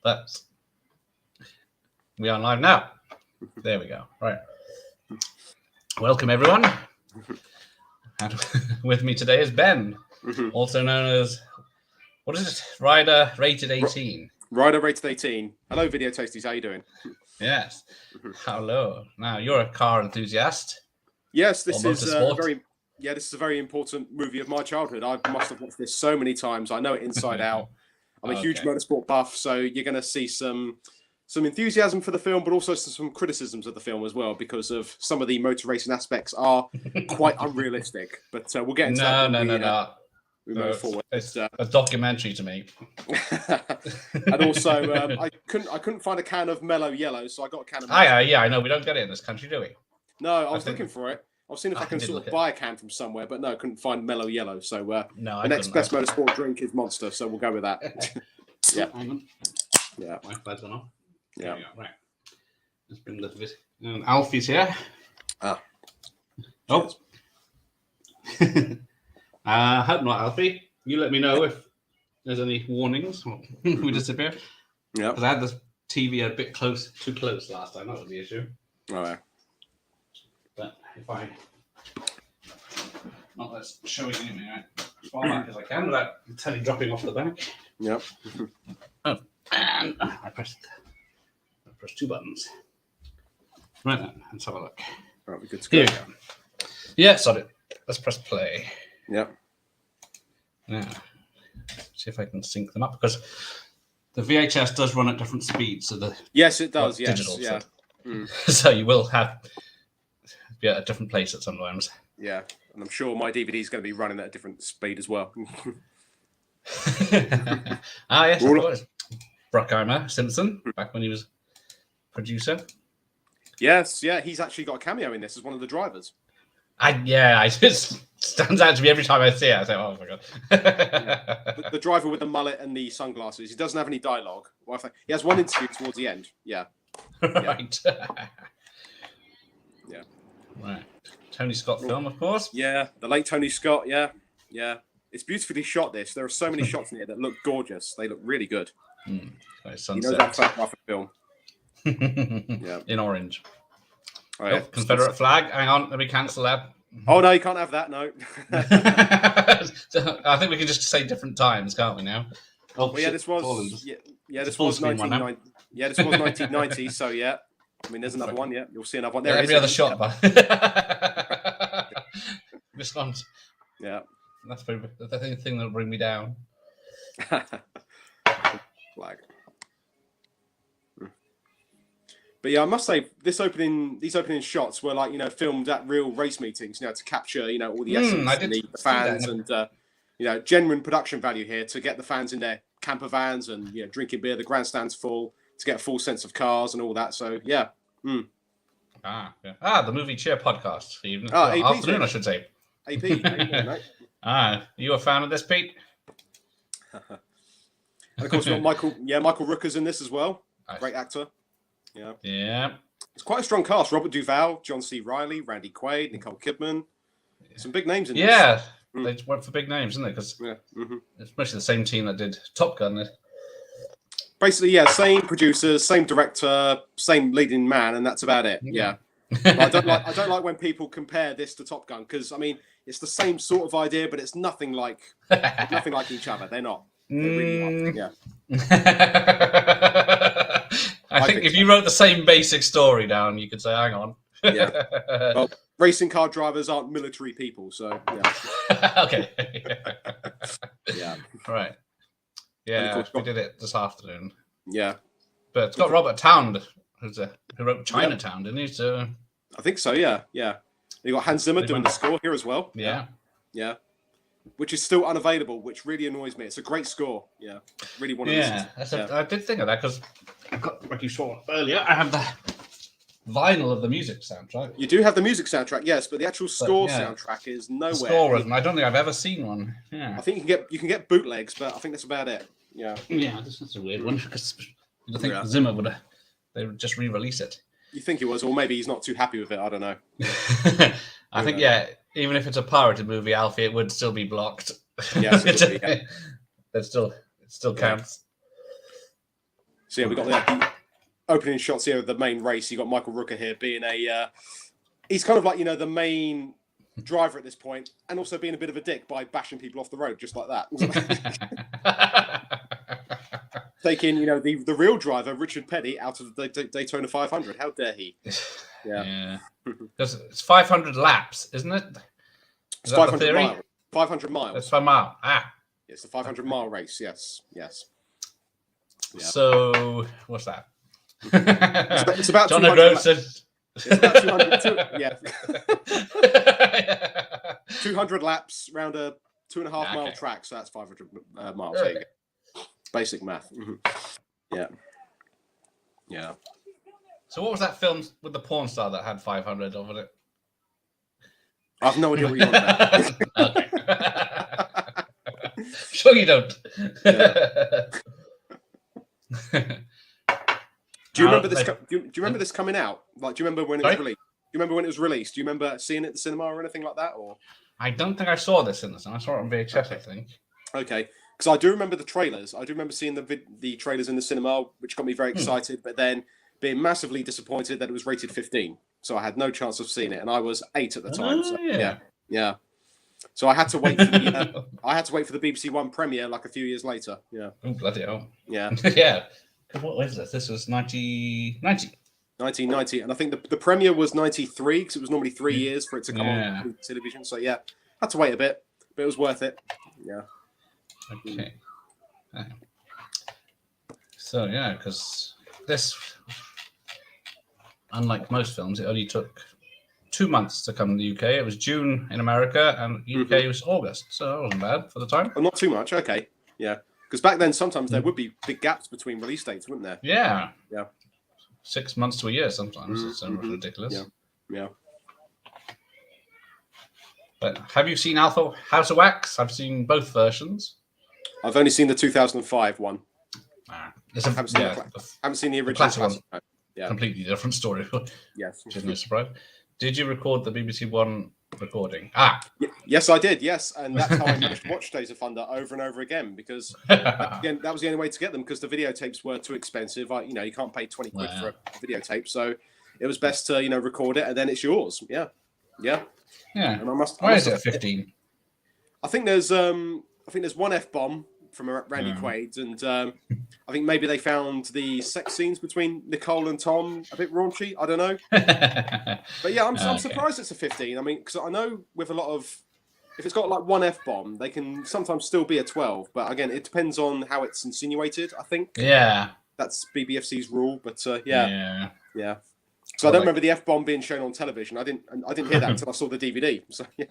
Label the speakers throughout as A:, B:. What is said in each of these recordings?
A: But we are live now. There we go. Right. Welcome, everyone. And with me today is Ben, also known as, what is it? Rider Rated 18.
B: Rider Rated 18. Hello, Video Tasties. How you doing?
A: Yes. Hello. Now, you're a car enthusiast.
B: Yes, this is a very important movie of my childhood. I must have watched this so many times. I know it inside out. I'm a huge motorsport buff, so you're going to see some enthusiasm for the film, but also some criticisms of the film as well, because of some of the motor racing aspects are quite unrealistic. But we'll get into that.
A: No.
B: We move forward.
A: It's a documentary to me.
B: And also, I couldn't find a can of Mellow Yellow, so I got a can of.
A: Yeah, I know. We don't get it in this country, do we?
B: No, I was looking for it. I was seeing if I can sort of buy a can from somewhere, but no, couldn't find Mellow Yellow. So the next best motorsport drink is Monster, so we'll go with that. Yeah.
A: Hang on.
B: Yeah.
A: My flags on off.
B: Yeah.
A: Right. Let's bring a little bit. Alfie's here.
B: Ah.
A: Oh. Hope not, Alfie. You let me know if there's any warnings. We disappear.
B: Yeah.
A: Because I had the TV a bit too close last time. That was the issue.
B: Oh, yeah.
A: But if I not let's show you anything, right? As far back as I can without the telly dropping off the back.
B: Yep.
A: Oh, and I pressed two buttons. Right then, let's have a look.
B: Right, we're good to
A: Here
B: go.
A: we go. Yeah, sorry. Let's press play.
B: Yep.
A: Now, see if I can sync them up, because the VHS does run at different speeds. So
B: yes, it does. Yes,
A: digital,
B: yeah.
A: So you will have be at a different place at sometimes.
B: Yeah, and I'm sure my DVD is going to be running at a different speed as well.
A: Yes, of course. Bruckheimer Simpson, back when he was producer.
B: Yes, yeah, he's actually got a cameo in this as one of the drivers.
A: I just stands out to me every time I see it. I say, oh my god.
B: The driver with the mullet and the sunglasses. He doesn't have any dialogue. Well, he has one interview towards the end. Yeah.
A: Right.
B: Yeah.
A: Right. Tony Scott film, of course.
B: Yeah, the late Tony Scott. Yeah. It's beautifully shot. There are so many shots in here that look gorgeous. They look really good.
A: Sunset.
B: He knows how to photograph a film. Yeah.
A: In orange.
B: Oh, yeah.
A: Confederate flag. Hang on, let me cancel that.
B: Oh no, you can't have that. No.
A: I think we can just say different times, can't we now?
B: Oh, well, this was 1990. Yeah, this was 1990. So yeah, I mean, there's another one. Yeah, you'll see another one there.
A: Every other shot, but this one's.
B: Yeah,
A: that's the thing that'll bring me down.
B: Flag. But yeah, I must say these opening shots were filmed at real race meetings, to capture all the essence and the fans and genuine production value here to get the fans in their camper vans and drinking beer. The grandstand's full to get a full sense of cars and all that. So yeah.
A: The Movie Cheer podcast for evening. Afternoon, I should say.
B: AP.
A: You a fan of this, Pete?
B: And of course, we've got Michael Rooker's in this as well. Great actor. Yeah. It's quite a strong cast. Robert Duvall, John C. Reilly, Randy Quaid, Nicole Kidman. Some big names in this.
A: Yeah, they went for big names, didn't they? Because it's mostly the same team that did Top Gun.
B: Basically, same producers, same director, same leading man, and that's about it. Yeah. But I don't like when people compare this to Top Gun, because I mean it's the same sort of idea, but it's nothing like each other. They're not. They really are. Yeah.
A: I think if you wrote the same basic story down, you could say, hang on.
B: Yeah. Well, racing car drivers aren't military people, so yeah.
A: Okay.
B: Yeah.
A: Right. Yeah, we did it this afternoon.
B: Yeah.
A: But it's got Robert Towne, who wrote Chinatown, didn't he? So
B: I think so, yeah. You got Hans Zimmer doing the score here as well.
A: Yeah.
B: Yeah. Which is still unavailable, which really annoys me. It's a great score. Yeah. Really want to listen.
A: I did think of that because I've got, like you saw earlier, I have the vinyl of the music soundtrack.
B: You do have the music soundtrack, yes, but the actual score soundtrack is nowhere. The
A: score isn't. I don't think I've ever seen one. Yeah.
B: I think you can get bootlegs, but I think that's about it. Yeah.
A: Yeah, that's a weird one because I think Zimmer they would just re-release it.
B: You think he was, or maybe he's not too happy with it. I don't know.
A: I think even if it's a pirated movie, Alfie, it would still be blocked.
B: Yes, it would be,
A: it still counts.
B: So yeah, we got the opening shots here of the main race. You got Michael Rooker here being he's kind of like, the main driver at this point, and also being a bit of a dick by bashing people off the road just like that. Taking, the real driver, Richard Petty, out of the Daytona 500. How dare he?
A: Yeah. Because it's 500 laps, isn't it?
B: It's 500 miles. 500 miles.
A: That's 5 miles.
B: It's the 500-mile race. Yes. Yeah.
A: So what's that?
B: It's about
A: John
B: 200
A: says.
B: It's about 200 laps around a 2.5 mile track, so that's 500 miles. There you go. Basic math. Yeah.
A: So what was that film with the porn star that had 500 over it?
B: I have no idea what you're on about.
A: Okay. Sure you don't.
B: Do you remember this? Do you remember this coming out? Like, do you remember when it was released? Do you remember when it was released? Do you remember seeing it at the cinema or anything like that? Or
A: I don't think I saw this in the cinema. I saw it on VHS, I think.
B: Okay, because I do remember the trailers. I do remember seeing the trailers in the cinema, which got me very excited. But then being massively disappointed that it was rated 15, so I had no chance of seeing it, and I was 8 at the time. So, yeah. So I had to wait for the BBC One premiere like a few years later. Yeah.
A: Oh bloody hell.
B: Yeah.
A: Yeah. What was this? This was 1990,
B: and I think the premiere was 93 because it was normally 3 years for it to come on television. So yeah, had to wait a bit, but it was worth it. Yeah.
A: Okay. So yeah, because this, unlike most films, it only took 2 months to come to the UK. It was June in America, and UK was August, so that wasn't bad for the time.
B: Well, not too much. Okay. Yeah. Because back then, sometimes there would be big gaps between release dates, wouldn't there?
A: Yeah.
B: Yeah.
A: 6 months to a year sometimes. It's so ridiculous.
B: Yeah.
A: But have you seen House of Wax? I've seen both versions.
B: I've only seen the 2005 one.
A: Haven't
B: seen the original
A: one.
B: Yeah.
A: Completely different story.
B: Yes.
A: Which is no surprise. Did you record the BBC One recording?
B: Yes, I did. Yes, and that's how I managed to watch Days of Thunder over and over again, because again, that was the only way to get them, because the videotapes were too expensive. You can't pay 20 quid for a videotape, so it was best to record it, and then it's yours. Yeah. And
A: Why is it 15?
B: I think there's one F-bomb from Randy Quaid, and I think maybe they found the sex scenes between Nicole and Tom a bit raunchy. I don't know. But yeah, I'm surprised it's a 15. I mean, because I know with a lot of, if it's got like one F-bomb, they can sometimes still be a 12. But again, it depends on how it's insinuated, I think.
A: Yeah.
B: That's BBFC's rule, but yeah. So I don't remember the F-bomb being shown on television. I didn't hear that until I saw the DVD. So yeah.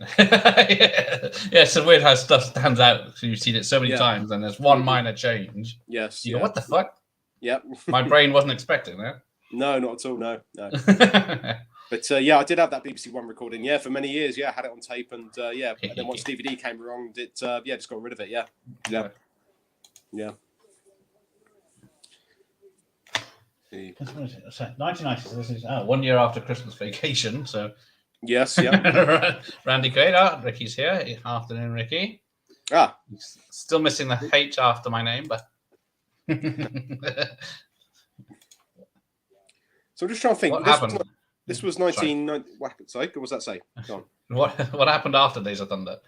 A: It's so weird how stuff stands out. So you've seen it so many times, and there's one minor change.
B: Yes.
A: You go, what the fuck?
B: Yep.
A: My brain wasn't expecting that.
B: No, not at all. No. But yeah, I did have that BBC One recording. Yeah, for many years. Yeah, I had it on tape, and and then once DVD came around, it just got rid of it. Yeah.
A: 1990. So this is 1 year after Christmas Vacation. So
B: yes, yeah.
A: Randy Quaid. Ricky's here. Afternoon, Ricky. He's still missing the H after my name, but.
B: So I'm just trying to think.
A: What happened?
B: This was 1990. What happened? Sorry, what was that say? Go on.
A: What happened after Days of Thunder?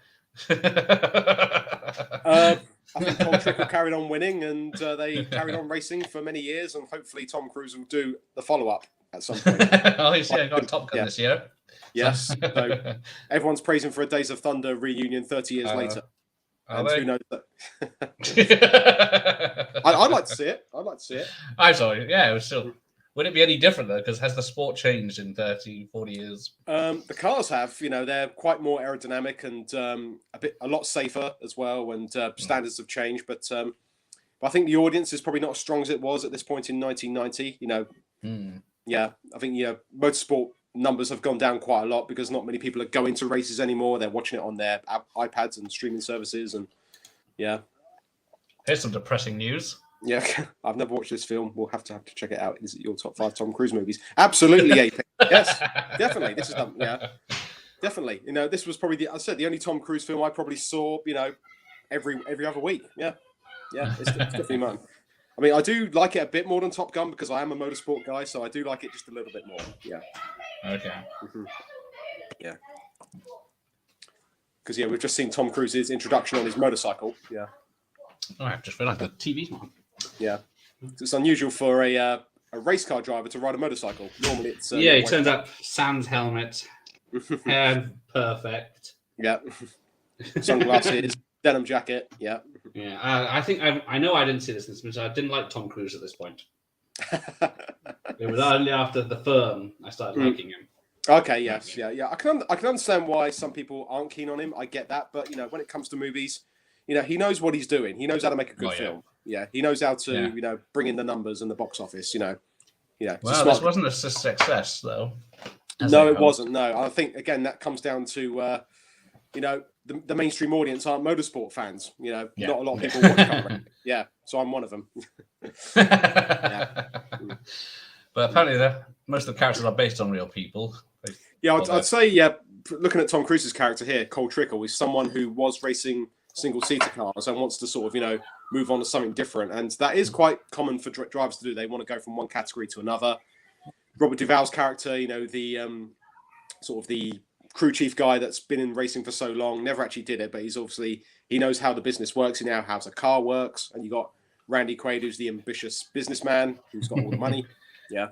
B: I think Tom Trickle carried on winning, and they carried on racing for many years, and hopefully Tom Cruise will do the follow-up at some point.
A: He's got Top Gun this year.
B: Yes. So everyone's praising for a Days of Thunder reunion 30 years later. And who knows that? I'd like to see it.
A: I'm sorry. Yeah, it was still. Would it be any different though? Because has the sport changed in 30, 40 years?
B: The cars have. They're quite more aerodynamic and a lot safer as well. And standards have changed, but I think the audience is probably not as strong as it was at this point in 1990. Yeah, I think motorsport numbers have gone down quite a lot because not many people are going to races anymore. They're watching it on their iPads and streaming services, and yeah.
A: Here's some depressing news.
B: Yeah, I've never watched this film. We'll have to check it out. Is it your top 5 Tom Cruise movies? Absolutely, AP. Yes, definitely. This is done. Yeah, definitely. This was probably the only Tom Cruise film I probably saw. Every other week. Yeah, it's definitely mine. I mean, I do like it a bit more than Top Gun because I am a motorsport guy, so I do like it just a little bit more. Yeah.
A: Okay.
B: Yeah. Because we've just seen Tom Cruise's introduction on his motorcycle. Yeah.
A: Oh, I just realised the TV's on.
B: Yeah. It's unusual for a race car driver to ride a motorcycle. Normally, it's
A: he turns up sans helmet, hair perfect.
B: Yeah. Sunglasses, denim jacket. Yeah.
A: Yeah. I think I know I didn't see this in I didn't like Tom Cruise at this point. It was only after The Firm I started liking him.
B: Okay. Yes. Yeah. I can understand why some people aren't keen on him. I get that, but when it comes to movies, he knows what he's doing. He knows how to make a good film. Yeah. He knows how to bring in the numbers and the box office. Well,
A: this wasn't a success though.
B: No, it wasn't. No, I think again that comes down to the mainstream audience aren't motorsport fans. Not a lot of people watch car racing. Yeah, so I'm one of them.
A: But apparently, most of the characters are based on real people.
B: I'd say looking at Tom Cruise's character here, Cole Trickle, is someone who was racing single-seater cars and wants to sort of move on to something different, and that is quite common for drivers to do. They want to go from one category to another. Robert Duvall's character, the sort of the crew chief guy that's been in racing for so long, never actually did it, but he knows how the business works. He knows how a car works. And you got Randy Quaid, who's the ambitious businessman who's got all the money. Yeah.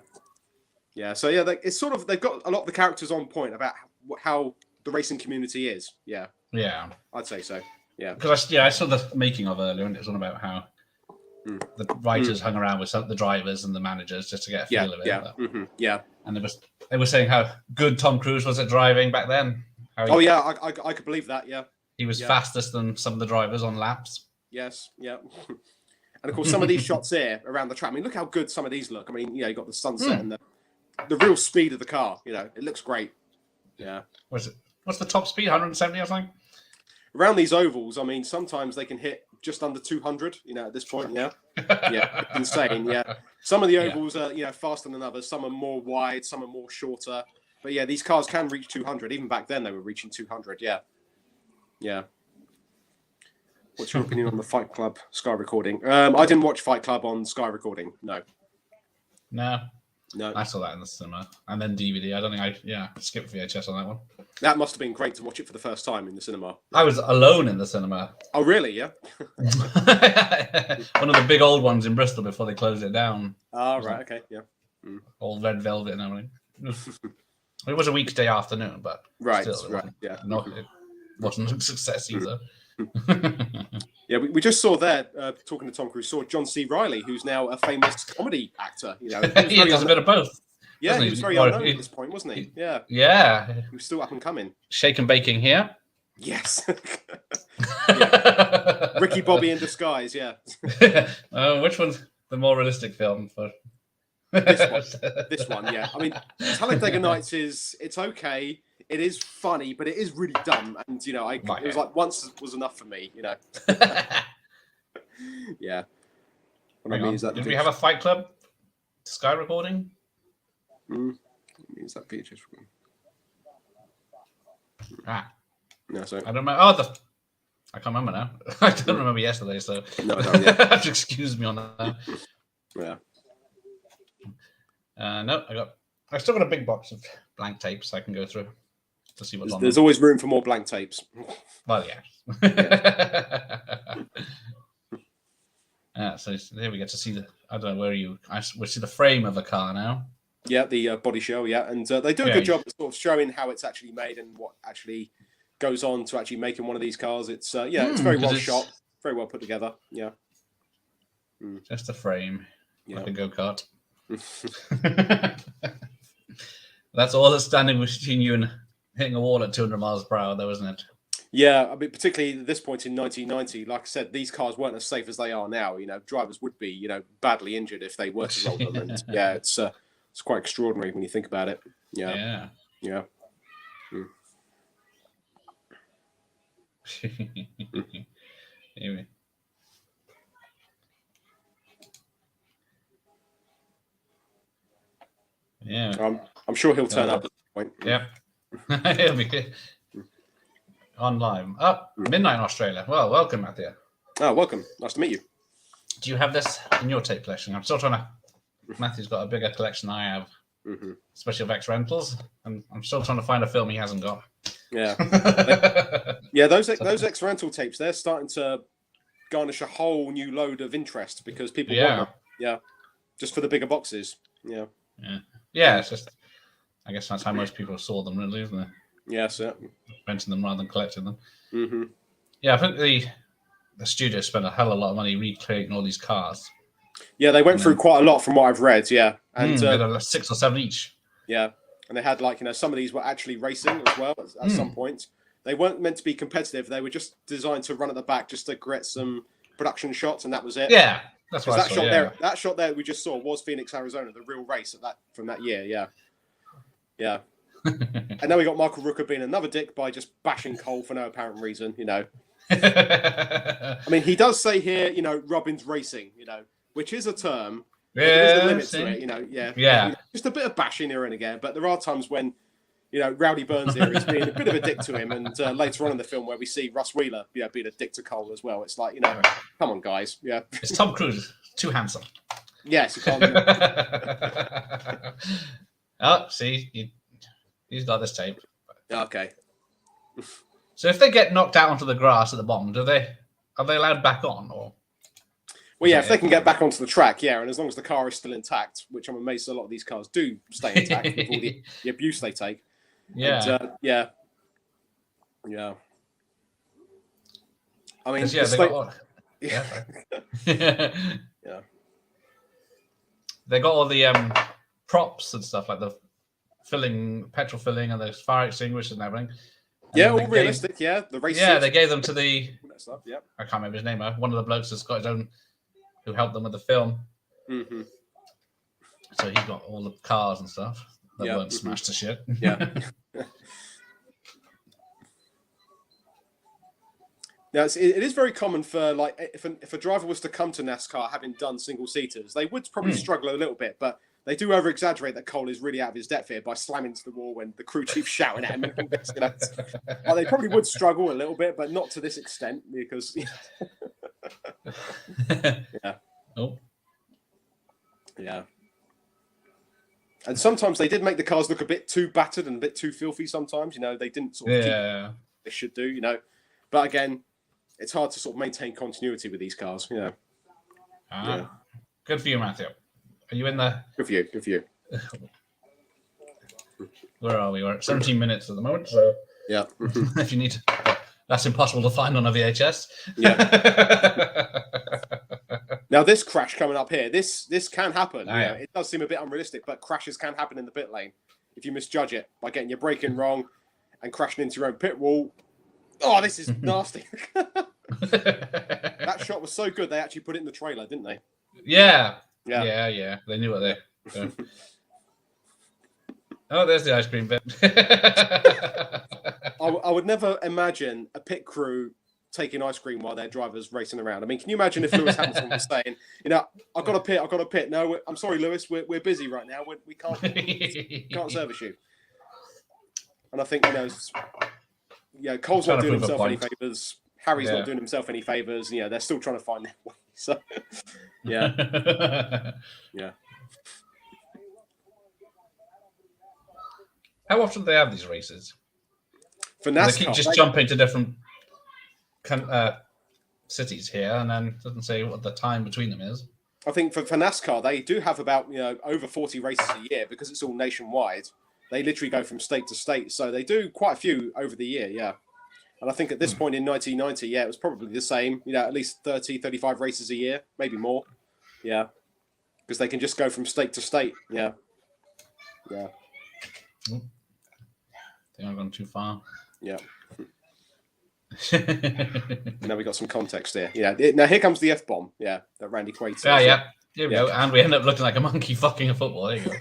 B: So it's sort of, they've got a lot of the characters on point about how the racing community is. Yeah. I'd say so. Yeah.
A: Because I saw the making of earlier, and it was on about how the writers hung around with some of the drivers and the managers just to get a feel of it.
B: Yeah.
A: And they were saying how good Tom Cruise was at driving back then.
B: I could believe that. Yeah.
A: He was fastest than some of the drivers on laps.
B: Yes. Yeah. And of course, some of these shots here around the track. I mean, look how good some of these look. I mean, you got the sunset and the real speed of the car. It looks great. Yeah.
A: What's the top speed? 170 or something?
B: Around these ovals, I mean, sometimes they can hit just under 200. At this point, yeah, insane. Yeah, some of the ovals are faster than others. Some are more wide, some are more shorter. But these cars can reach 200. Even back then, they were reaching 200. Yeah. What's your opinion on the Fight Club Sky Recording? I didn't watch Fight Club on Sky Recording. No.
A: I saw that in the cinema and then DVD. I don't think I skipped VHS on that one.
B: That must have been great to watch it for the first time in the cinema.
A: I was alone in the cinema.
B: Oh, really? Yeah.
A: One of the big old ones in Bristol before they closed it down.
B: Oh, right. Okay. Yeah.
A: All red velvet and everything. It was a weekday afternoon, but still,
B: Yeah.
A: It wasn't a success either.
B: Yeah, we just saw there, talking to Tom Cruise, saw John C. Reilly, who's now a famous comedy actor.
A: He was a bit of both.
B: Yeah, he was very unknown at this point, wasn't he? Yeah. He was still up and coming.
A: Shake and baking here.
B: Yes. Ricky Bobby in disguise, yeah.
A: Which one's the more realistic film for
B: this one, yeah. I mean, Talladega Nights it's okay. It is funny, but it is really dumb. And, it was like once was enough for me, Yeah.
A: Did we have a Fight Club Sky Recording?
B: Is that VHS?
A: No, sorry. I don't remember. I can't remember now. I don't remember yesterday, so
B: no, I don't, yeah.
A: Excuse me on that.
B: Yeah.
A: No, I still got a big box of blank tapes I can go through to see what's on.
B: There's always room for more blank tapes.
A: Well, yeah. So here we get to see I don't know where we see the frame of the car now.
B: Yeah, the body shell, yeah. And they do a good job of sort of showing how it's actually made and what actually goes on to actually making one of these cars. It's it's very well shot, very well put together. Yeah.
A: Just a frame, like a go-kart. That's all that's standing between you and hitting a wall at 200 miles per hour, though, isn't it?
B: Yeah, I mean, particularly at this point in 1990, like I said, these cars weren't as safe as they are now. Drivers would be, badly injured if they were to roll them. And it's quite extraordinary when you think about it. Yeah. Yeah.
A: Anyway. Yeah.
B: I'm sure he'll turn up at some point.
A: Yeah. He'll be good. On live. Midnight in Australia. Well, welcome, Matthew.
B: Oh, welcome. Nice to meet you.
A: Do you have this in your tape collection? I'm still trying to. Matthew's got a bigger collection than I have, especially of X rentals, and I'm still trying to find a film he hasn't got.
B: Yeah, yeah. Those X rental tapes, they're starting to garnish a whole new load of interest because people want them. Yeah, just for the bigger boxes. Yeah.
A: It's just. I guess that's how most people saw them, really, isn't it?
B: Yes, yeah.
A: Renting them rather than collecting them. Yeah, I think the studio spent a hell of a lot of money recreating all these cars.
B: Yeah, they went through quite a lot from what I've read. Yeah,
A: and they had 6 or 7 each.
B: Yeah, and they had some of these were actually racing as well at some point. They weren't meant to be competitive. They were just designed to run at the back just to get some production shots, and that was it.
A: Yeah, that's what
B: that shot there. That shot there we just saw was Phoenix, Arizona, the real race from that year. Yeah. Yeah. And now we got Michael Rooker being another dick by just bashing Cole for no apparent reason, I mean, he does say here, Robin's racing, which is a term. There is a limit to it, Yeah. Just a bit of bashing here and again, but there are times when, Rowdy Burns here is being a bit of a dick to him, and later on in the film where we see Russ Wheeler, being a dick to Cole as well. It's like, come on, guys. Yeah.
A: It's Tom Cruise. Too handsome.
B: Yes, you can't.
A: Oh, see, he's got this tape.
B: Okay.
A: So if they get knocked out onto the grass at the bottom, are they allowed back on, or?
B: Well, yeah, if they can get back onto the track, yeah, and as long as the car is still intact, which I'm amazed a lot of these cars do stay intact with all the abuse they take.
A: Yeah.
B: And, yeah. I mean,
A: yeah. They got all the props and stuff like the petrol filling, and the fire extinguishers and everything.
B: And all realistic. The race.
A: Yeah, they gave them to the.
B: Stuff, yeah.
A: I can't remember his name. One of the blokes has got his own, who helped them with the film. So he got all the cars and stuff that weren't smashed to shit.
B: Yeah. Now, it is very common for, like, if a driver was to come to NASCAR having done single seaters, they would probably struggle a little bit, but they do over exaggerate that Cole is really out of his depth here by slamming into the wall when the crew chief's shouting at him. Well, they probably would struggle a little bit, but not to this extent because. Yeah.
A: Oh.
B: Yeah. And sometimes they did make the cars look a bit too battered and a bit too filthy. Sometimes, they didn't sort of keep what they should do, But again, it's hard to sort of maintain continuity with these cars,
A: Yeah. Good for you, Matthew. Are you in the?
B: Good for you.
A: Where are we? We're at 17 minutes at the moment. So
B: yeah.
A: If you need, that's impossible to find on a VHS.
B: Yeah. Now this crash coming up here, this can happen. It does seem a bit unrealistic, but crashes can happen in the pit lane if you misjudge it by getting your braking wrong and crashing into your own pit wall. Oh, this is nasty. That shot was so good they actually put it in the trailer, didn't they?
A: Yeah. They knew what they. Oh, there's the ice cream bit.
B: I would never imagine a pit crew taking ice cream while their driver's racing around. I mean, can you imagine if Lewis Hamilton was saying, I've got a pit. No, I'm sorry, Lewis, we're busy right now. We can't service you. And I think, Cole's not doing himself any favours. Harry's not doing himself any favours. They're still trying to find their way. So, yeah. Yeah.
A: How often do they have these races?
B: For NASCAR,
A: they keep just jumping to different cities here, and then it doesn't say what the time between them is.
B: I think for NASCAR, they do have about over 40 races a year because it's all nationwide. They literally go from state to state, so they do quite a few over the year. Yeah, and I think at this point in 1990, it was probably the same. At least 30, 35 races a year, maybe more. Yeah, because they can just go from state to state. Yeah.
A: I think I've gone too far.
B: Yeah. Now we got some context here. Yeah. Now here comes the F-bomb. Yeah, that Randy Quaid says.
A: Yeah. Here we go. And we end up looking like a monkey fucking a football. There you go.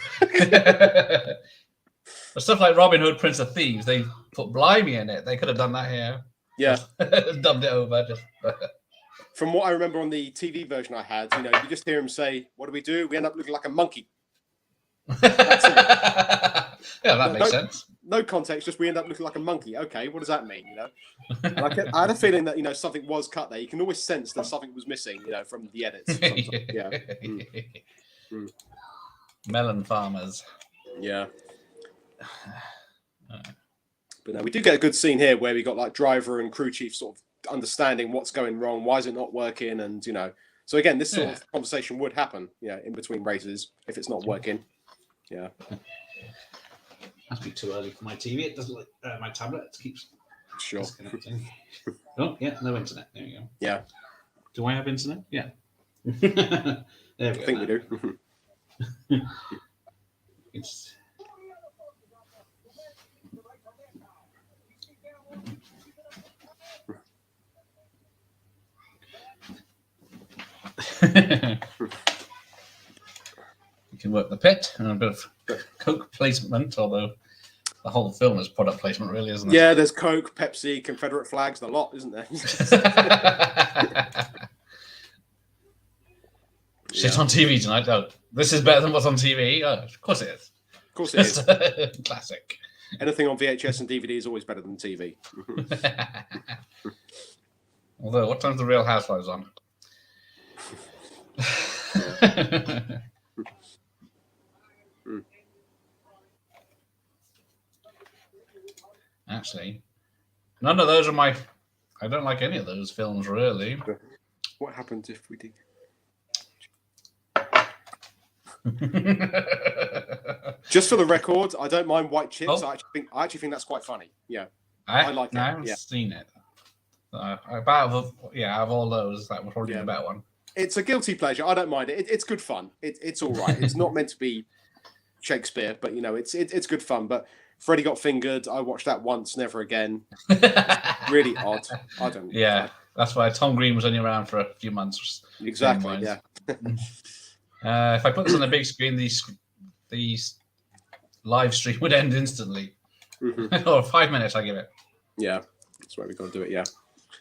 A: But stuff like Robin Hood, Prince of Thieves, they put Blimey in it. They could have done that here.
B: Yeah.
A: Dubbed it over.
B: From what I remember on the TV version I had, you just hear him say, "What do? We end up looking like a monkey." That's it.
A: Yeah, that makes sense.
B: No context, just we end up looking like a monkey. Okay, what does that mean? And I had a feeling that something was cut there. You can always sense that something was missing, from the edits. Yeah.
A: Melon farmers.
B: Yeah. But no, we do get a good scene here where we got like driver and crew chief sort of understanding what's going wrong, why is it not working, and So again, this sort of conversation would happen, in between races if it's not working. Yeah.
A: Must be too early for my TV. It doesn't like my tablet. It keeps disconnecting. Oh yeah, no internet. There we go.
B: Yeah.
A: Do I have internet? Yeah. There we go.
B: I think we do.
A: It's. You can work the pit and a bit of Coke placement, although the whole film is product placement, really, isn't it?
B: Yeah, there's Coke, Pepsi, Confederate flags, the lot, isn't there?
A: Shit on TV tonight. Oh, this is better than what's on TV. Oh, of course it is.
B: Of course it is.
A: Classic.
B: Anything on VHS and DVD is always better than TV.
A: Although, what time's the Real Housewives on? Actually, none of those are my. I don't like any of those films, really.
B: What happens if we did? Just for the record, I don't mind white chips. I actually think that's quite funny. Yeah, I like it.
A: I haven't seen it. Out of all those, that was probably the better one.
B: It's a guilty pleasure. I don't mind it. It's good fun. It's all right. It's not meant to be Shakespeare, but it's good fun. But Freddy Got Fingered, I watched that once, never again. Really odd. I don't.
A: Yeah, that's why Tom Green was only around for a few months.
B: Exactly. Yeah.
A: If I put this on the big screen, the live stream would end instantly. Or 5 minutes, I give it.
B: Yeah, that's where we got to do it. Yeah.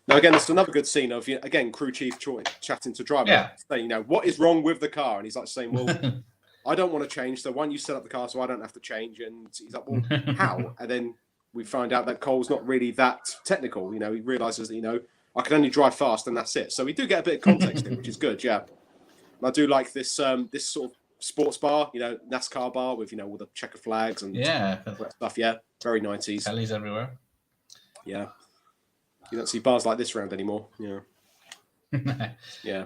B: Now again, it's another good scene of again crew chief chatting to driver, saying, what is wrong with the car, and he's like saying, well, I don't want to change, so why don't you set up the car so I don't have to change? And he's like, well, how? And then we find out that Cole's not really that technical. He realizes that I can only drive fast, and that's it. So we do get a bit of context in, which is good. Yeah. And I do like this this sort of sports bar, NASCAR bar with all the checker flags and stuff. Yeah, very 90s.
A: Kelly's everywhere.
B: Yeah, you don't see bars like this around anymore. Yeah, yeah.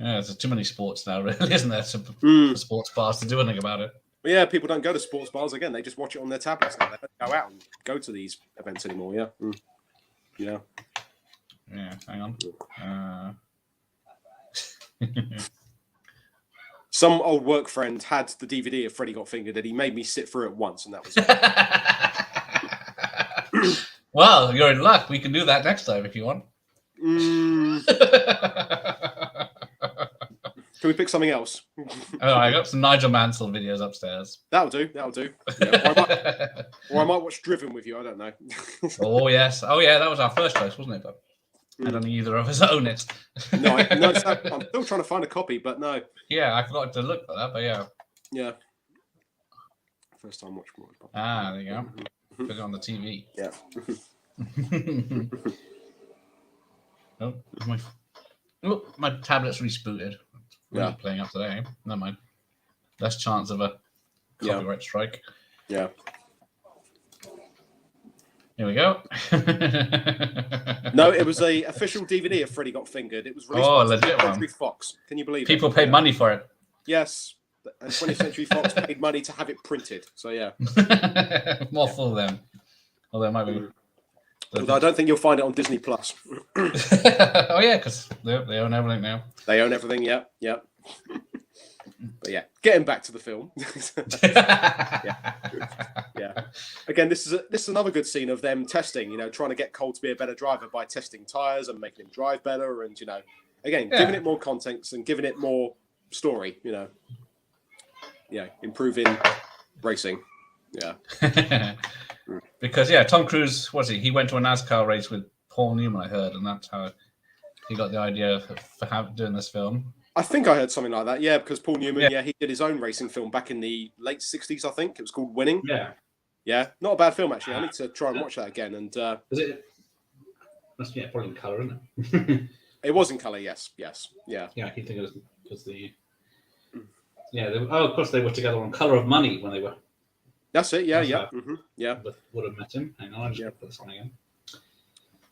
A: Yeah, there's too many sports now, really, isn't there? For sports bars to do anything about it.
B: Well, yeah, people don't go to sports bars again. They just watch it on their tablets now. They don't go out and go to these events anymore. Yeah, yeah.
A: Yeah. Hang on.
B: Some old work friend had the DVD of Freddy Got Fingered, and he made me sit through it once, and that was it.
A: Well, you're in luck. We can do that next time if you want.
B: Can we pick something else?
A: I got some Nigel Mansell videos upstairs.
B: That'll do. Yeah. Or I might watch Driven with you. I don't know.
A: Oh yes. Oh yeah. That was our first choice, wasn't it? But I don't think either of us own it.
B: No, I'm still trying to find a copy, but no.
A: Yeah, I forgot to look for that, but yeah.
B: Yeah. First time watching one.
A: There you go. Put it on the TV.
B: Yeah.
A: My tablet's rebooted. We're playing up today. Never mind. Less chance of a copyright strike.
B: Yeah.
A: Here we go.
B: No, it was a official DVD of Freddy Got Fingered. It was released by 20th Century Fox. Can you believe it?
A: People paid money for it.
B: Yes. And 20th Century Fox paid money to have it printed. So, yeah.
A: More full then. Although it might be...
B: Although I don't think you'll find it on Disney Plus.
A: Oh, yeah, because they own everything now.
B: They own everything, yeah. But yeah, getting back to the film. Yeah. Again, this is another good scene of them testing, trying to get Cole to be a better driver by testing tires and making him drive better, and again, giving it more context and giving it more story. Improving racing. Yeah.
A: Because Tom Cruise he went to a NASCAR race with Paul Newman, I heard, and that's how he got the idea for doing this film.
B: I think I heard something like that. Yeah, because Paul Newman, he did his own racing film back in the late 60s, I think. It was called Winning. Yeah, not a bad film, actually. I need to try and watch that again. And
A: was it? Must be probably in colour, isn't it?
B: It was in colour, yes. Yeah.
A: Yeah, I keep thinking it was the... Yeah, of course they were together on Colour of Money when they were...
B: That's it, yeah.
A: Would have met him. Hang on, I'll just put this on again.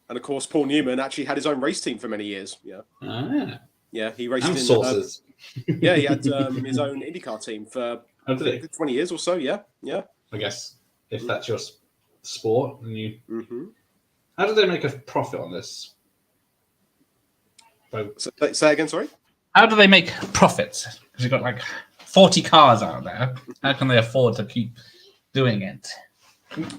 B: And of course, Paul Newman actually had his own race team for many years. Yeah, he raced in
A: sources.
B: He had his own IndyCar team for 20 years or so. Yeah.
A: I guess if that's your sport, and you. How do they make a profit on this?
B: Say again, sorry.
A: How do they make profits? Because you've got like 40 cars out there. How can they afford to keep doing it?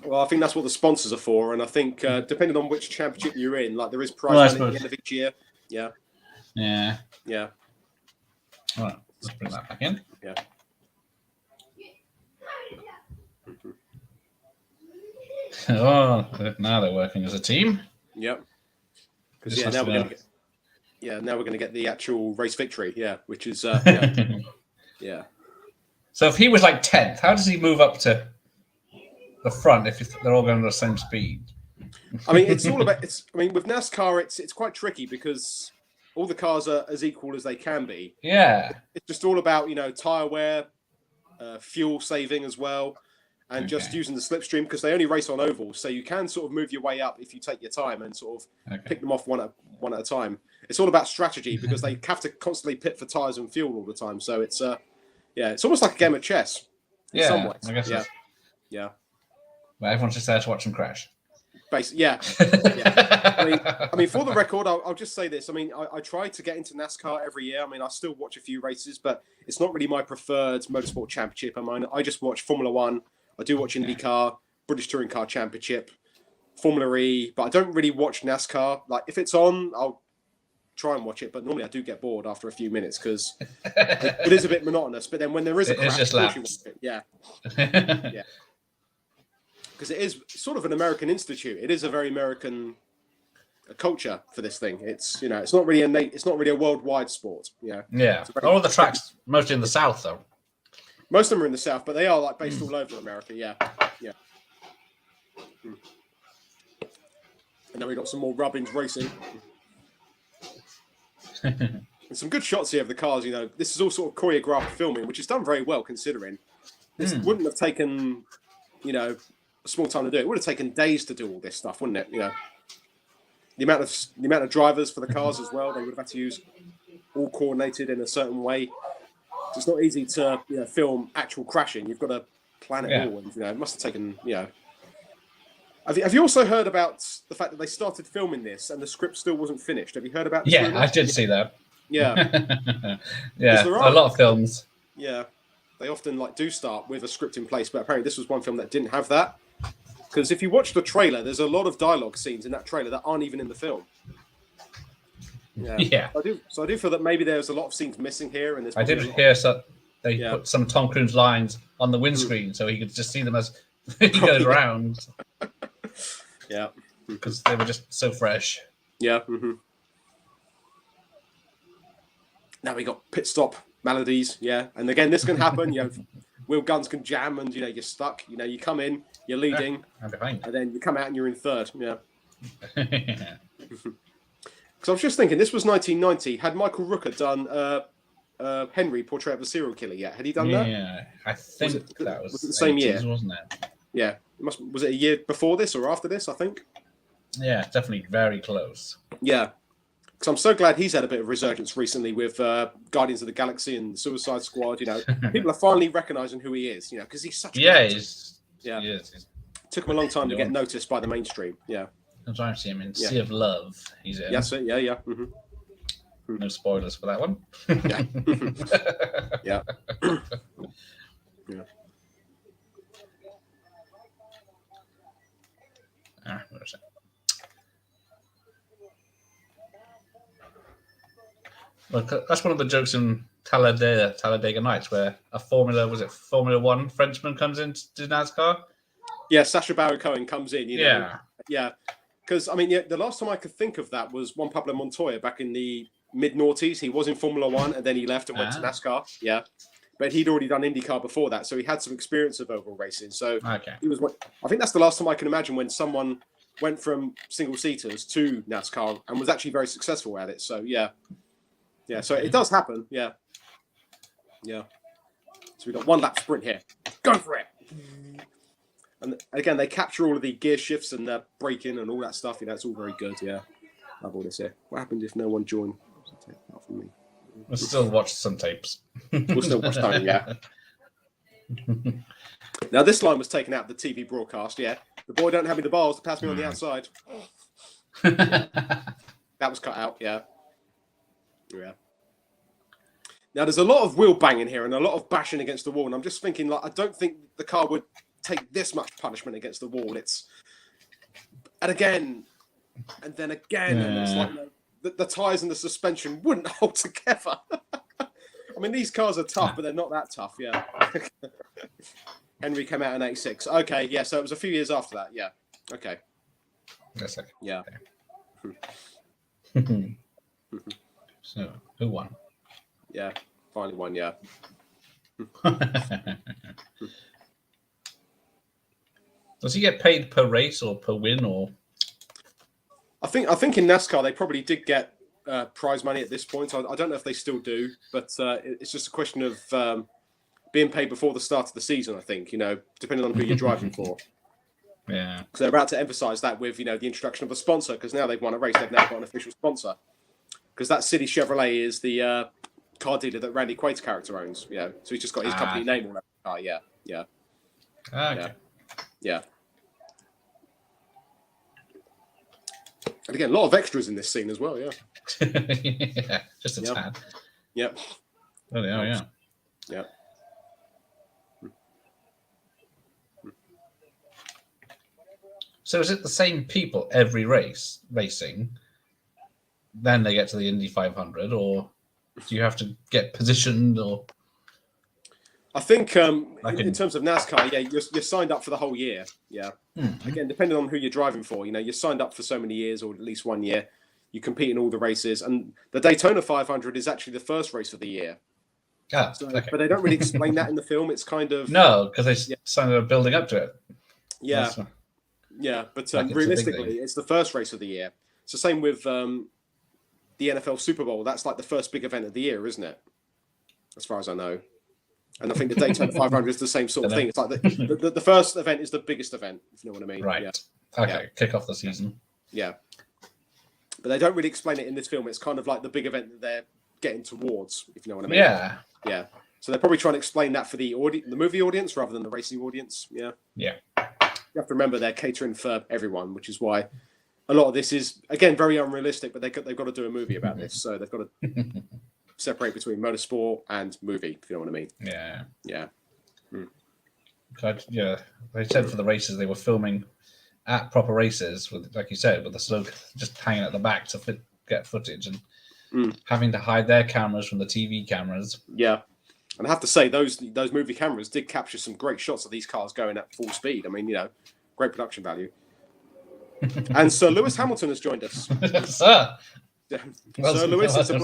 B: Well, I think that's what the sponsors are for, and I think depending on which championship you're in, like there is prize money at the end of each year. Yeah.
A: All right, let's bring that back in.
B: Yeah.
A: Oh, now they're working as a team.
B: Yep. Because now we're going to get the actual race victory. Yeah, which is yeah.
A: So if he was like 10th, how does he move up to the front if they're all going at the same speed?
B: I mean, it's all about. With NASCAR, it's quite tricky because all the cars are as equal as they can be.
A: Yeah.
B: It's just all about tire wear, fuel saving as well, and just using the slipstream because they only race on ovals, so you can sort of move your way up if you take your time and sort of pick them off one at a time. It's all about strategy because they have to constantly pit for tires and fuel all the time. So it's it's almost like a game of chess. In some ways.
A: I guess.
B: Yeah.
A: But everyone's just there to watch them crash.
B: Basically, yeah. I mean, for the record, I'll just say this. I mean, I try to get into NASCAR every year. I mean, I still watch a few races, but it's not really my preferred motorsport championship. I just watch Formula One. I do watch IndyCar, British Touring Car Championship, Formula E, but I don't really watch NASCAR. Like, if it's on, I'll try and watch it, but normally I do get bored after a few minutes because it is a bit monotonous. But then when there is a crash,
A: just laps.
B: Yeah. Because it is sort of an American institute. It is a very American culture for this thing. It's it's not really a worldwide sport.
A: Yeah. All the tracks mostly in the South though.
B: Most of them are in the South, but they are like based all over America. Yeah. And then we got some more Rubbins racing. And some good shots here of the cars. This is all sort of choreographed filming, which is done very well considering. This wouldn't have taken, a small time to do. It would have taken days to do all this stuff, wouldn't it? The amount of drivers for the cars as well. They would have had to use all coordinated in a certain way. It's not easy to film actual crashing. You've got to plan it all, and it must have taken. Have you also heard about the fact that they started filming this and the script still wasn't finished? Have you heard about this?
A: Yeah, I did see that.
B: Yeah.
A: Yeah, a lot of films.
B: Yeah, they often do start with a script in place, but apparently this was one film that didn't have that. Because if you watch the trailer, there's a lot of dialogue scenes in that trailer that aren't even in the film. Yeah. So I do feel that maybe there's a lot of scenes missing here, and
A: I did hear they put some Tom Cruise lines on the windscreen so he could just see them as he goes around.
B: Yeah,
A: because they were just so fresh.
B: Yeah. Now we got pit stop melodies. Yeah, and again, this can happen. Wheel guns can jam, and you're stuck. You come in, you're leading, and then you come out and you're in third. Yeah. Because I was just thinking, this was 1990. Had Michael Rooker done Henry, Portrait of a Serial Killer yet? Had he done that?
A: Yeah, I think that was
B: the same
A: 80s,
B: year,
A: wasn't it?
B: Yeah. Was it a year before this or after this, I think?
A: Yeah, definitely very close.
B: Yeah. Because I'm so glad he's had a bit of resurgence recently with Guardians of the Galaxy and Suicide Squad. People are finally recognizing who he is, because he's such a
A: he is.
B: Took him a long time to get noticed by the mainstream. Yeah.
A: Sometimes I see him in Sea of Love. He's in.
B: Yes, yeah.
A: No spoilers for that one.
B: Yeah. Yeah.
A: Where is it? Well, that's one of the jokes in Talladega Nights, where a Formula One Frenchman comes into NASCAR.
B: Yeah, Sacha Baron Cohen comes in.
A: Yeah.
B: Because the last time I could think of that was Juan Pablo Montoya back in the mid-noughties. He was in Formula One, and then he left and went to NASCAR. Yeah. But he'd already done IndyCar before that, so he had some experience of oval racing. So he was. I think that's the last time I can imagine when someone went from single-seaters to NASCAR and was actually very successful at it. So, yeah. Yeah, so it does happen. Yeah. Yeah. So we've got one lap sprint here. Go for it. And again, they capture all of the gear shifts and the braking and all that stuff. It's all very good. Yeah. I have all this here. What happened if no one joined? Apart from me.
A: We'll still watch some tapes.
B: We'll still watch time, yeah. Now, this line was taken out of the TV broadcast, yeah. The boy don't have me the balls to pass me on the outside. That was cut out, yeah. Yeah. Now, there's a lot of wheel banging here and a lot of bashing against the wall. And I'm just thinking, I don't think the car would take this much punishment against the wall. And again, and then again, and it's like, the tyres and the suspension wouldn't hold together. I mean, these cars are tough, but they're not that tough, yeah. Henry came out in 86. Okay, yeah, so it was a few years after that, yeah. Okay.
A: That's okay.
B: Yeah.
A: So, who won?
B: Yeah, finally won, yeah.
A: Does he get paid per race or per win, or?
B: I think in NASCAR they probably did get prize money at this point. I don't know if they still do, but it's just a question of being paid before the start of the season. I think depending on who you're driving for.
A: Yeah.
B: So they're about to emphasise that with the introduction of a sponsor, because now they've won a race, they've now got an official sponsor. Because that City Chevrolet is the car dealer that Randy Quaid's character owns. Yeah, so he's just got his company name all over the car. Yeah, yeah.
A: Okay.
B: Yeah. And again, a lot of extras in this scene as well, yeah.
A: Yeah, just a tad.
B: Yep.
A: Oh, yeah.
B: Yeah.
A: So is it the same people every racing? Then they get to the Indy 500, or do you have to get positioned, or?
B: I think in terms of NASCAR, yeah, you're signed up for the whole year. Yeah. Mm-hmm. Again, depending on who you're driving for, you're signed up for so many years, or at least 1 year. You compete in all the races, and the Daytona 500 is actually the first race of the year.
A: Okay.
B: But they don't really explain that in the film. It's kind of
A: because they started building up to it.
B: Yeah, but realistically, it's the first race of the year. It's the same with the NFL Super Bowl. That's like the first big event of the year, isn't it? As far as I know. And I think the Daytona 500 is the same sort of thing. It's like the first event is the biggest event, if you know what I mean.
A: Right.
B: Yeah.
A: Okay. Kick off the season.
B: Yeah. But they don't really explain it in this film. It's kind of like the big event that they're getting towards, if you know what I mean.
A: Yeah.
B: Yeah. So they're probably trying to explain that for the movie audience rather than the racing audience. Yeah.
A: Yeah.
B: You have to remember they're catering for everyone, which is why a lot of this is, again, very unrealistic, but they've got to do a movie about this. So they've got to separate between motorsport and movie, if you know what I mean.
A: Yeah.
B: Yeah.
A: Yeah. They said for the races, they were filming at proper races, with, like you said, with the slow just hanging at the back to get footage and having to hide their cameras from the TV cameras.
B: Yeah. And I have to say, those movie cameras did capture some great shots of these cars going at full speed. I mean, great production value. And Sir Lewis Hamilton has joined us.
A: Sir!
B: Sir Lewis, it's a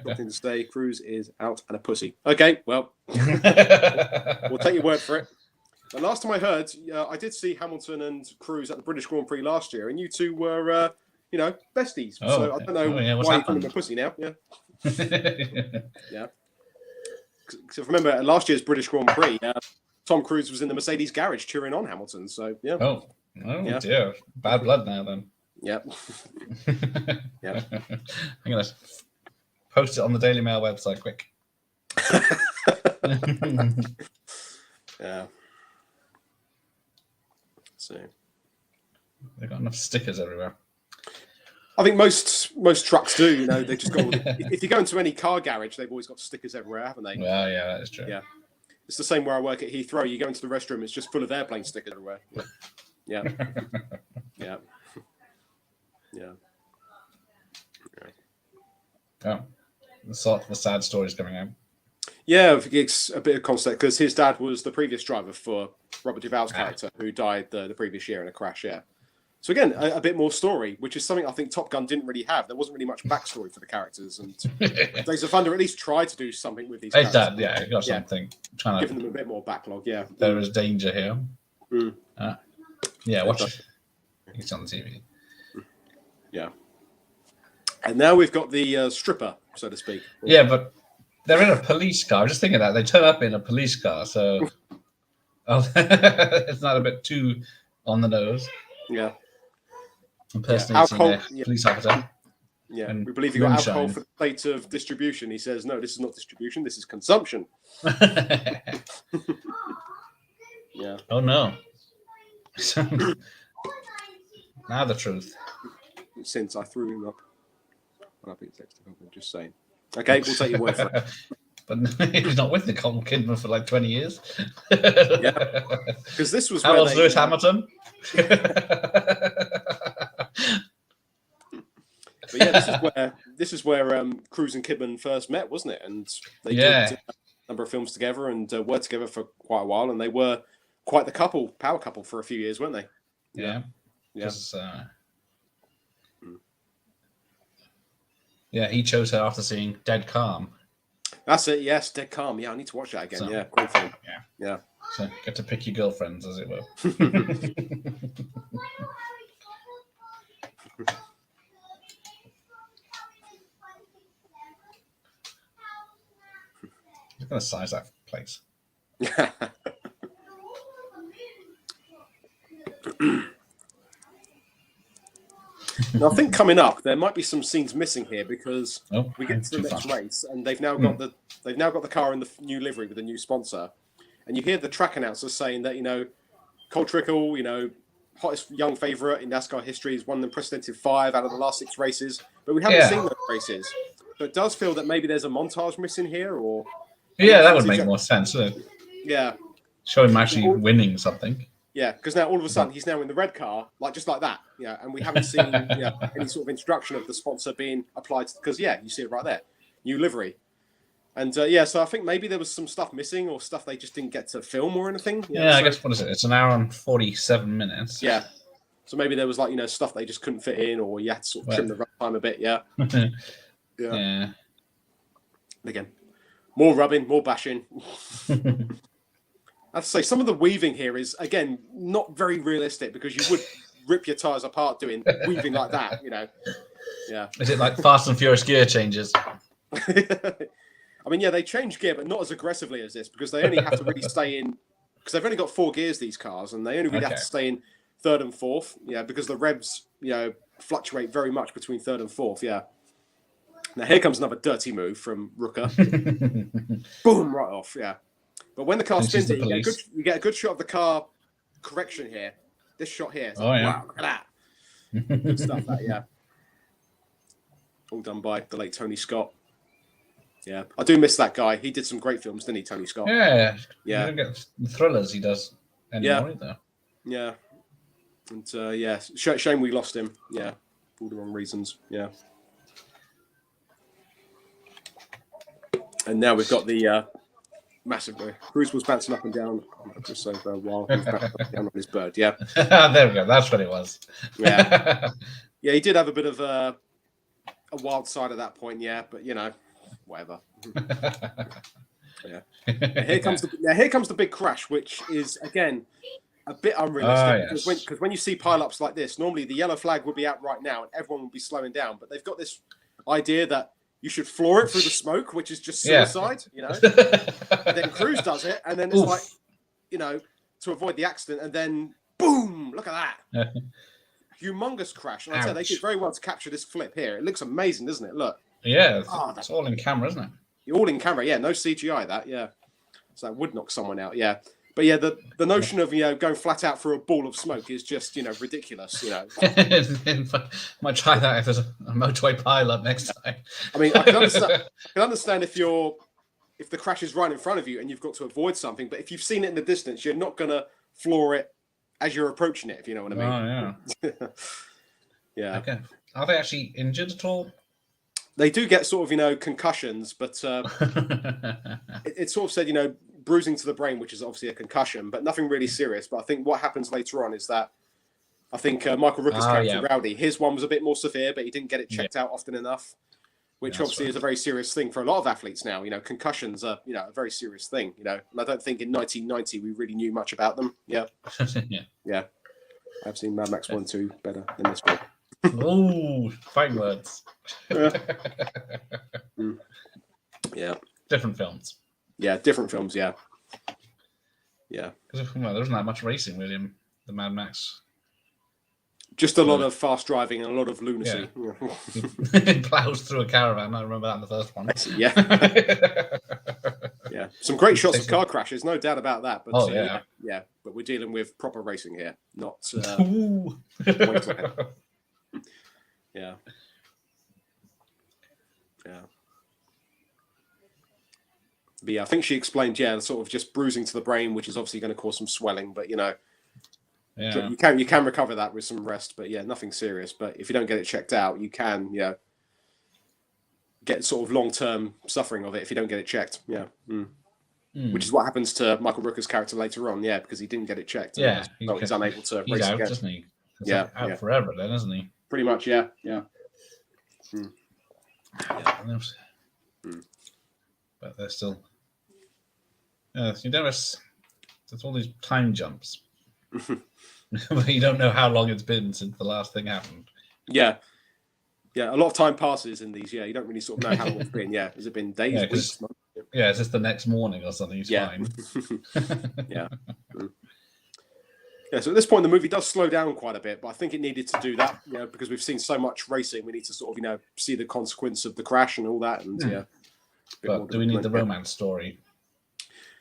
B: nothing to say. Cruz is out and a pussy. Okay, well, we'll take your word for it. The last time I heard, I did see Hamilton and Cruz at the British Grand Prix last year, and you two were, besties.
A: Oh,
B: so I don't know why you call him a pussy now. Yeah. Yeah. So remember, last year's British Grand Prix, Tom Cruise was in the Mercedes garage cheering on Hamilton. So yeah.
A: Oh yeah. Dear, bad blood now then.
B: Yeah. Yeah.
A: I'm gonna post it on the Daily Mail website quick.
B: Yeah. So
A: they've got enough stickers everywhere.
B: I think most trucks do. They just got. If you go into any car garage, they've always got stickers everywhere, haven't they?
A: Well, yeah, that is true.
B: Yeah, it's the same where I work at Heathrow. You go into the restroom, it's just full of airplane stickers everywhere. Yeah, yeah, yeah.
A: Oh, the sad stories coming out.
B: Yeah, it's a bit of context because his dad was the previous driver for Robert Duvall's character, who died the previous year in a crash. Yeah, So again, a bit more story, which is something I think Top Gun didn't really have. There wasn't really much backstory for the characters, and Days of Thunder at least tried to do something with these characters.
A: Yeah, it got something. Trying to
B: give them a bit more backlog. Yeah,
A: there is danger here. Yeah, watch it. It's on the TV.
B: Yeah. And now we've got the stripper, so to speak.
A: Yeah, but they're in a police car. I'm just thinking that they turn up in a police car, so it's not a bit too on the nose.
B: Yeah.
A: Impersonating a police officer.
B: Yeah, we believe you got alcohol for the state of distribution. He says, no, this is not distribution. This is consumption. Yeah.
A: Oh, no. Now the truth.
B: Since I threw him up. I think it's extra. I'm just saying. Okay, we'll take your word for it.
A: But he's not with Nicole Kidman for like 20 years.
B: Yeah. Because this was
A: how old's Lewis Hamilton?
B: But yeah, this is where Cruise and Kidman first met, wasn't it? And they did a number of films together and were together for quite a while, and they were quite the power couple for a few years, weren't they?
A: Yeah. Yeah, he chose her after seeing Dead Calm.
B: That's it. Yes, Dead Calm. Yeah, I need to watch that again. So, yeah, great film. Yeah.
A: So get to pick your girlfriends, as it were. I'm going to size that place.
B: Now, I think coming up there might be some scenes missing here because we get to the next race and they've now got the car in the new livery with a new sponsor, and you hear the track announcer saying that Cole Trickle, hottest young favourite in NASCAR history, has won the unprecedented 5 out of the last 6 races, but we haven't seen those races. So it does feel that maybe there's a montage missing here, or
A: that would make more sense.
B: Yeah,
A: show him actually winning something.
B: Yeah, because now all of a sudden he's now in the red car, just like that. Yeah, and we haven't seen any sort of introduction of the sponsor being applied because you see it right there, new livery, and so I think maybe there was some stuff missing or stuff they just didn't get to film or anything.
A: I guess what is it? It's an hour and 47 minutes.
B: Yeah, so maybe there was stuff they just couldn't fit in, or you had to sort of trim the runtime a bit. Yeah.
A: Yeah.
B: Again, more rubbing, more bashing. I'd say some of the weaving here is, again, not very realistic because you would rip your tires apart doing weaving like that, Yeah.
A: Is it like Fast and Furious gear changes?
B: I mean, they change gear, but not as aggressively as this because they only have to really stay in, because they've only got 4 gears, these cars, and they only really have to stay in 3rd and 4th, because the revs, fluctuate very much between 3rd and 4th, Now, here comes another dirty move from Rooker. Boom, right off, But when the car spins it, you get a good shot of the car correction here. This shot here. Wow, look at that. Good stuff, that, All done by the late Tony Scott. Yeah, I do miss that guy. He did some great films, didn't he, Tony Scott?
A: Yeah. You don't get the thrillers he does anymore either.
B: Yeah. And, shame we lost him. Yeah, for all the wrong reasons. Yeah. And now we've got the... massively. Bruce was bouncing up and down just over a while. He was bouncing up and down on his bird. Yeah.
A: There we go. That's what it was.
B: Yeah. Yeah, he did have a bit of a wild side at that point. Yeah, but whatever. Yeah. Here comes the big crash, which is again a bit unrealistic because when you see pile-ups like this, normally the yellow flag would be out right now and everyone would be slowing down. But they've got this idea that you should floor it through the smoke, which is just suicide, And then Cruise does it, and then it's to avoid the accident, and then boom, look at that. Humongous crash. And I tell you, they did very well to capture this flip here. It looks amazing, doesn't it? Look.
A: Yeah, it's all in camera, isn't it?
B: All in camera, no CGI that, So that would knock someone out, But the notion of going flat out through a ball of smoke is just ridiculous.
A: Might try that if there's a motorway pile-up next time.
B: I mean, I can understand if the crash is right in front of you and you've got to avoid something, but if you've seen it in the distance, you're not going to floor it as you're approaching it. If you know what I mean.
A: Oh yeah. Okay. Are they actually injured at all?
B: They do get sort of concussions, but it sort of said bruising to the brain, which is obviously a concussion, but nothing really serious. But I think what happens later on is that I think Michael Rooker's character,
A: yeah.
B: Rowdy, his one was a bit more severe, but he didn't get it checked out often enough, which obviously is a very serious thing for a lot of athletes now. You know, concussions are, you know, a very serious thing, you know, and I don't think in 1990 we really knew much about them. Yeah. Yeah. I've seen Mad Max 1 and 2 better than this one.
A: Oh, fighting words.
B: Yeah.
A: Different films.
B: Yeah, different films, yeah. Yeah.
A: Because there wasn't that much racing with him, the Mad Max.
B: Just a lot of fast driving and a lot of lunacy.
A: Yeah. He plows through a caravan. I remember that in the first one.
B: Yeah. Yeah. Some great shots of car crashes, no doubt about that. But yeah. But we're dealing with proper racing here, not Yeah. Yeah. But yeah, I think she explained, sort of just bruising to the brain, which is obviously going to cause some swelling, but you know, you can recover that with some rest, but yeah, nothing serious. But if you don't get it checked out, you can, get sort of long-term suffering of it if you don't get it checked. Yeah. Which is what happens to Michael Rooker's character later on, because he didn't get it checked.
A: Yeah.
B: He's unable to
A: race out, again. Doesn't he? Out forever then, isn't he?
B: Pretty much, yeah.
A: But they're still. You never. There's all these time jumps. But you don't know how long it's been since the last thing happened. Yeah.
B: Yeah, a lot of time passes in these. Yeah, you don't really sort of know how long it's been. Yeah, has it been days, weeks, months?
A: Yeah, it's just the next morning or something. He's fine.
B: Yeah. Yeah, so at this point, the movie does slow down quite a bit, but I think it needed to do that, because we've seen so much racing. We need to sort of, see the consequence of the crash and all that. And
A: But do we need the romance story?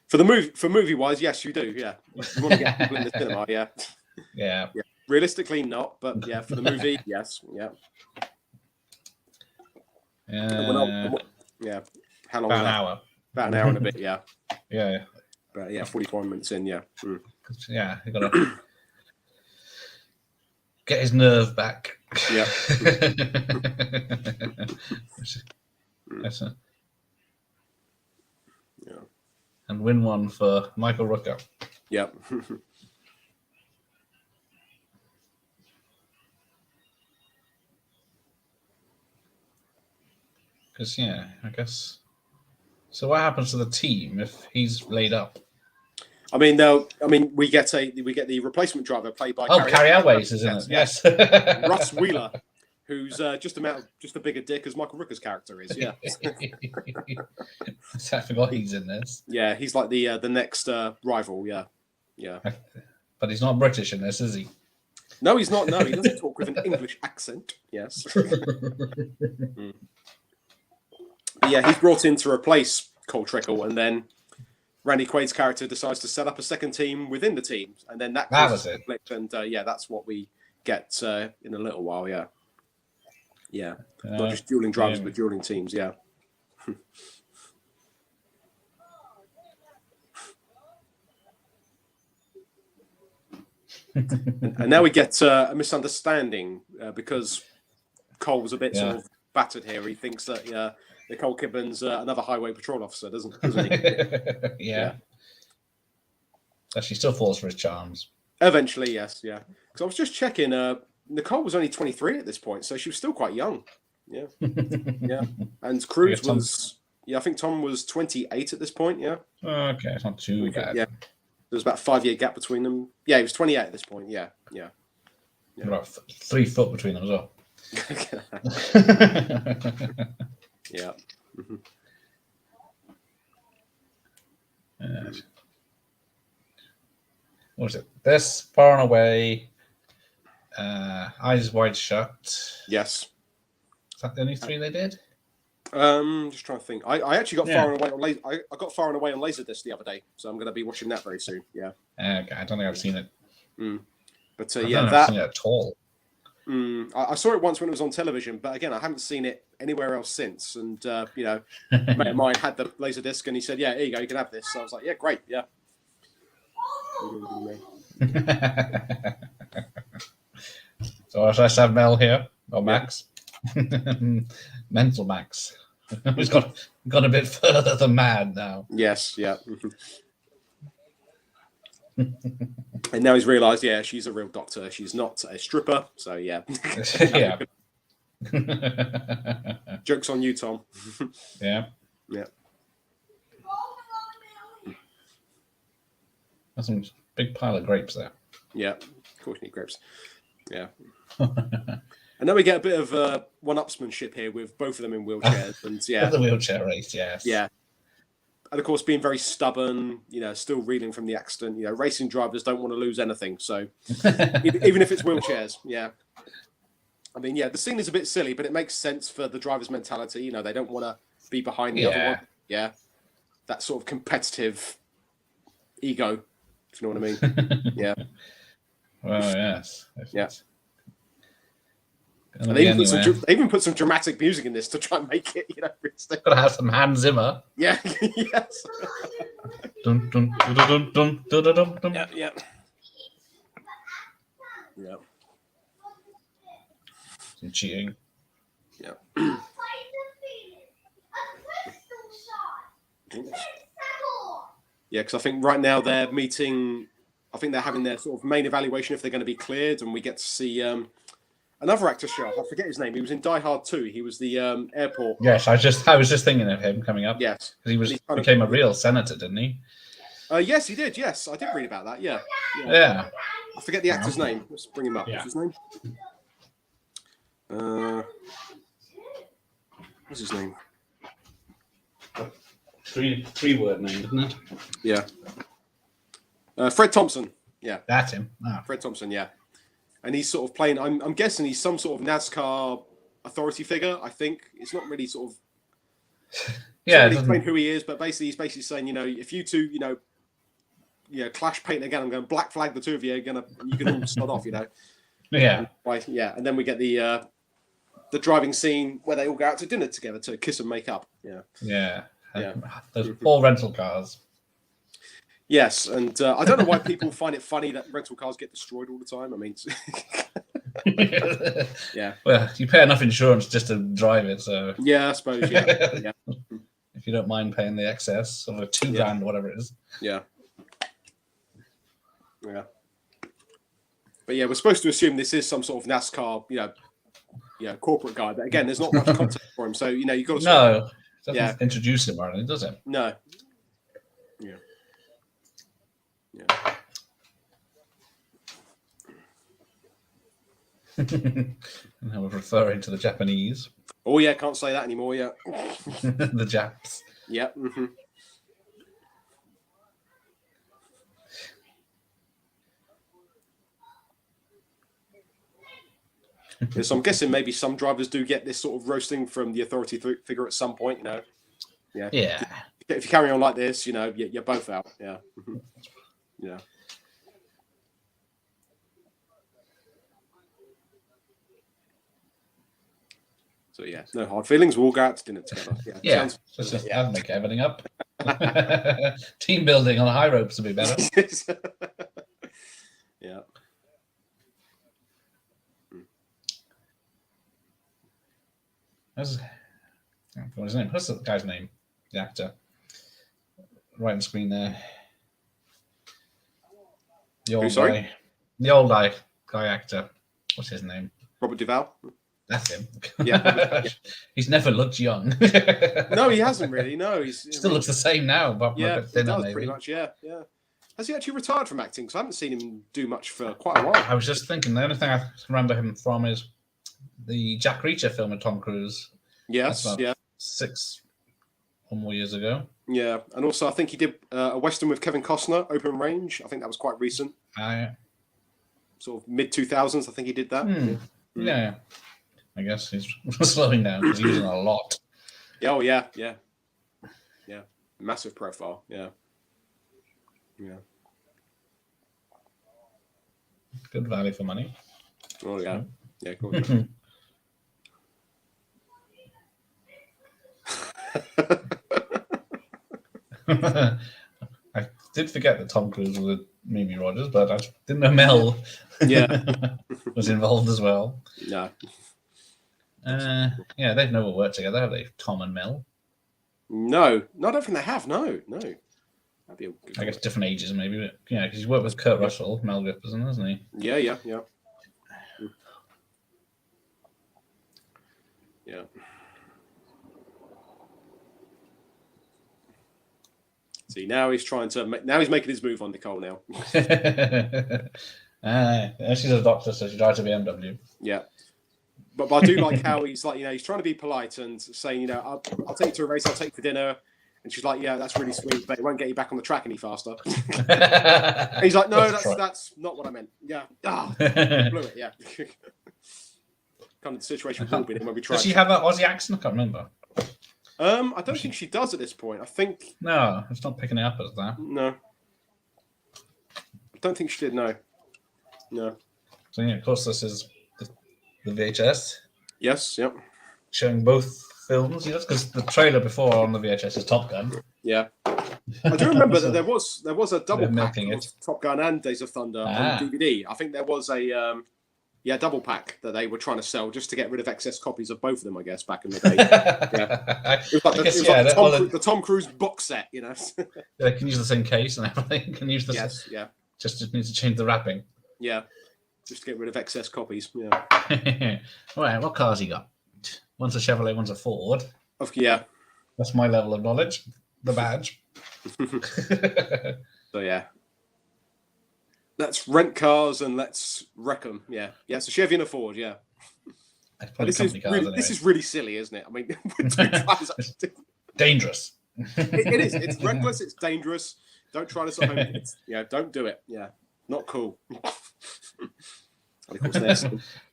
B: For movie wise, yes, you do. Yeah, you want to get people in the cinema. Yeah.
A: Yeah.
B: Realistically, not, but yeah, for the movie, yes. Yeah. Yeah. How long?
A: About an hour.
B: About an hour and a bit. Yeah.
A: Yeah.
B: But yeah, 44 minutes in. Yeah.
A: Yeah, you got to get his nerve back.
B: Yeah.
A: And win one for Michael Rooker.
B: Yep.
A: Because I guess. So what happens to the team if he's laid up?
B: I mean, we get the replacement driver played by
A: Carrie Elways, isn't it? Yes.
B: Russ Wheeler, who's just a bigger dick as Michael Rooker's character is. Yeah.
A: I forgot he's in this.
B: Yeah, he's like the next rival. Yeah.
A: But he's not British in this, is he?
B: No, he's not. No, he doesn't talk with an English accent. Yes. But yeah, he's brought in to replace Cole Trickle, and then Randy Quaid's character decides to set up a second team within the team, and then that
A: was it.
B: Conflict, and that's what we get in a little while. Yeah. Not just dueling drivers, but dueling teams. Yeah. and now we get a misunderstanding because Cole was a bit sort of battered here. He thinks that Nicole Kidman's another highway patrol officer, doesn't he?
A: Yeah. But she still falls for his charms.
B: Eventually, yes, yeah. Because I was just checking. Nicole was only 23 at this point, so she was still quite young. Yeah, yeah. And Cruise was, I think Tom was 28 at this point. Yeah.
A: Okay, it's not too bad.
B: Yeah. There was about a 5-year gap between them. Yeah, he was 28 at this point. Yeah.
A: About 3 foot between them as well.
B: Yeah.
A: What was it? This, Far and Away, Eyes Wide Shut.
B: Yes.
A: Is that the only 3 they did?
B: Just trying to think. I actually got Far and Away on I got Far and Away on Laserdisc the other day, so I'm going to be watching that very soon. Yeah.
A: Okay, I don't think I've seen it.
B: But
A: I don't think I've seen it at all.
B: I saw it once when it was on television, but again, I haven't seen it anywhere else since. And a mate of mine had the Laserdisc, and he said, "Yeah, here you go, you can have this." So I was like, "Yeah, great, yeah."
A: So should I have Mel here or Max? Mental Max. He's got a bit further than mad now.
B: Yes, yeah. And now he's realised, yeah, she's a real doctor. She's not a stripper. So yeah.
A: Yeah.
B: Joke's on you, Tom.
A: Yeah.
B: Yeah.
A: That's some big pile of grapes there.
B: Yeah. Of course you need grapes. Yeah. And then we get a bit of one-upsmanship here with both of them in wheelchairs. And yeah.
A: The wheelchair race, yes.
B: Yeah. And of course, being very stubborn, still reeling from the accident. Racing drivers don't want to lose anything. So even if it's wheelchairs, yeah. I mean, yeah, the scene is a bit silly, but it makes sense for the driver's mentality. They don't want to be behind the other one. Yeah. That sort of competitive ego, if you know what I mean. Yeah.
A: Well, yes.
B: Yeah. And they even put some dramatic music in this to try and make it, realistic.
A: Gotta have some Hans Zimmer.
B: Yeah. Yes.
A: Dun, dun, dun, dun, dun, dun, dun, dun.
B: Yeah. Yeah. Yeah.
A: Some cheating.
B: Yeah. Yeah, because I think right now they're meeting. I think they're having their sort of main evaluation if they're going to be cleared, and we get to see another actor show up. I forget his name. He was in Die Hard 2. He was the airport.
A: Yes, I was just thinking of him coming up.
B: Yes,
A: because he became a real senator, didn't he?
B: Yes, he did. Yes, I did read about that. Yeah.
A: Yeah.
B: I forget the actor's name. Let's bring him up.
A: Yeah.
B: What's his name? What's his name?
A: Three-word name, isn't it?
B: Yeah. Fred Thompson. Yeah.
A: That's him. Ah.
B: Fred Thompson. Yeah. And he's sort of playing. I'm guessing he's some sort of NASCAR authority figure. I think it's not really sort of.
A: Yeah.
B: Really explain who he is, but basically he's saying, if you two, clash paint again, I'm going to black flag the two of you. You can all start off,
A: Yeah.
B: Yeah. And then we get the driving scene where they all go out to dinner together to kiss and make up. Yeah.
A: Yeah.
B: Yeah.
A: There's 4 rental cars.
B: Yes, and I don't know why people find it funny that rental cars get destroyed all the time. I mean, yeah.
A: Well, you pay enough insurance just to drive it, so.
B: Yeah, I suppose. Yeah. Yeah.
A: If you don't mind paying the excess or $2,000, whatever it is.
B: Yeah. Yeah. But yeah, we're supposed to assume this is some sort of NASCAR, corporate guy. But again, there's not much content for him, so you've got to.
A: No. Doesn't introduce him or anything, does it?
B: No. Yeah. Yeah.
A: Now we're referring to the Japanese.
B: Oh yeah, can't say that anymore. Yeah.
A: The Japs.
B: Yeah. Mm-hmm. Yeah, so I'm guessing maybe some drivers do get this sort of roasting from the authority figure at some point. Yeah.
A: Yeah.
B: If you carry on like this, you're both out. Yeah. Mm-hmm. Yeah. So yeah, no hard feelings. We'll all go out to dinner together.
A: Yeah. I'll make everything up. Team building on high ropes would be better.
B: Yeah.
A: What's his name? What's the guy's name? The actor. Right on screen there. The old guy. The old guy actor. What's his name?
B: Robert Duvall.
A: That's him.
B: Yeah.
A: He's never looked young.
B: No, he hasn't really. No, he's
A: still looks the same now, but
B: yeah,
A: a bit thinner,
B: he does
A: maybe.
B: pretty much. Yeah. Has he actually retired from acting? Because I haven't seen him do much for quite a while.
A: I was just thinking, the only thing I remember him from is the Jack Reacher film with Tom Cruise.
B: Yes, yeah.
A: 6 or more years ago.
B: Yeah, and also I think he did a Western with Kevin Costner, Open Range. I think that was quite recent. Sort of mid-2000s, I think he did that.
A: Yeah. I guess he's slowing down because he's using a lot.
B: Oh, yeah. Massive profile, yeah.
A: Good value for money.
B: Oh, yeah. Yeah, cool.
A: I did forget that Tom Cruise was with Mimi Rogers, but I didn't know Mel was involved as well.
B: No.
A: Yeah, they've never worked together, have they? Tom and Mel?
B: No, I don't think they have. No. That'd be a good
A: I guess different ages maybe, but yeah, because he's worked with Kurt Russell, Mel Gibson, hasn't he?
B: Yeah. Yeah. See, now he's making his move on Nicole now.
A: She's a doctor, so she drives a BMW.
B: Yeah. But I do like how he's like, he's trying to be polite and saying, I'll take you to a race, I'll take you for dinner. And she's like, yeah, that's really sweet, but it won't get you back on the track any faster. And he's like, no, that's not what I meant. Yeah. Blew it, yeah. Kind of the situation we've all been in when we tried.
A: Does she have an Aussie accent? I can't remember.
B: I don't think she does at this point. I think...
A: No, it's not picking it up as that.
B: No. I don't think she did, no.
A: So, yeah, of course, this is the VHS.
B: Yes, yep.
A: Showing both films, because the trailer before on the VHS is Top Gun.
B: Yeah. I do remember that there was a double pack of
A: it.
B: Top Gun and Days of Thunder on DVD. I think there was a double pack that they were trying to sell just to get rid of excess copies of both of them, I guess, back in the day. Yeah. It was like the Tom Cruise box set,
A: They can use the same case and everything. Can use the
B: yeah.
A: Just need to change the wrapping.
B: Yeah. Just to get rid of excess copies. Yeah.
A: All right, what cars you got? One's a Chevrolet, one's a Ford.
B: Yeah.
A: That's my level of knowledge. The badge.
B: So yeah. Let's rent cars and let's wreck them. Yeah. Yeah, it's a Chevy and a Ford, yeah. This is really silly, isn't it? I mean,
A: dangerous.
B: It is. It's reckless. It's dangerous. Don't try this at home. Don't do it. Yeah. Not cool.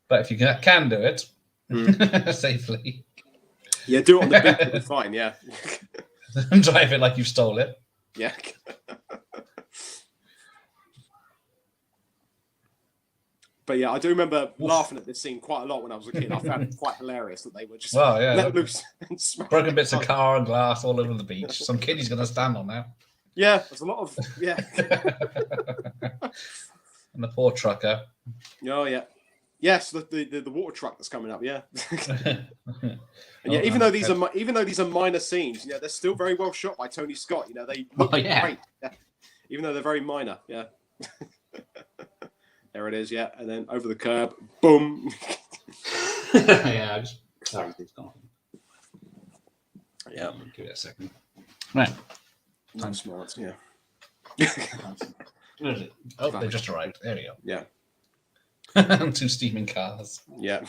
A: But if you can do it safely.
B: Yeah, do it on the beach. It'll be fine, yeah.
A: Drive it like you stole it.
B: Yeah. But yeah, I do remember laughing at this scene quite a lot when I was a kid. I found it quite hilarious that they were just let loose and smack.
A: Broken bits of car and glass all over the beach. Some kid he's going to stand on now.
B: Yeah, there's a lot of
A: And the poor trucker.
B: Oh yeah, yes, the water truck that's coming up. Yeah, and yeah, even though these are minor scenes, they're still very well shot by Tony Scott. They look great, yeah. Even though they're very minor. Yeah. There it is, yeah, and then over the curb, boom.
A: Yeah, it's gone.
B: Yeah,
A: give it a second. Right,
B: time smart, yeah.
A: Where is it? Oh, they just arrived. There we go.
B: Yeah.
A: Two steaming cars.
B: Yeah.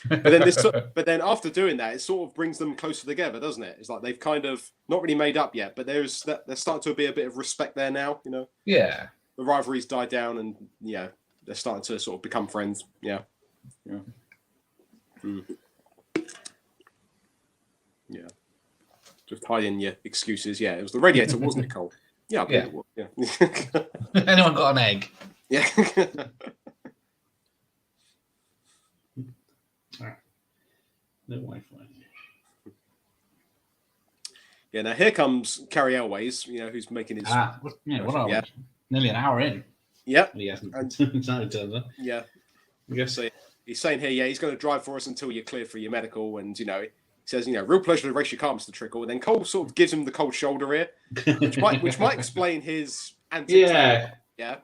B: But then after doing that, it sort of brings them closer together, doesn't it? It's like they've kind of not really made up yet, but there's starting to be a bit of respect there now.
A: Yeah.
B: The rivalries died down, and they're starting to sort of become friends. Yeah. Yeah. Yeah. Just hide in your excuses. Yeah, it was the radiator, wasn't it, Cole? Yeah, I believe it was. Yeah.
A: Anyone got an egg?
B: Yeah.
A: No Wi-Fi.
B: Yeah, now here comes Carrie Elways, who's making his...
A: what are we? Nearly an hour in.
B: Yeah.
A: He hasn't.
B: Yeah. So he's saying here, he's going to drive for us until you're cleared for your medical, and, he says, real pleasure to race your car, Mr. Trickle. And then Cole sort of gives him the cold shoulder here, which might explain his antics. Yeah.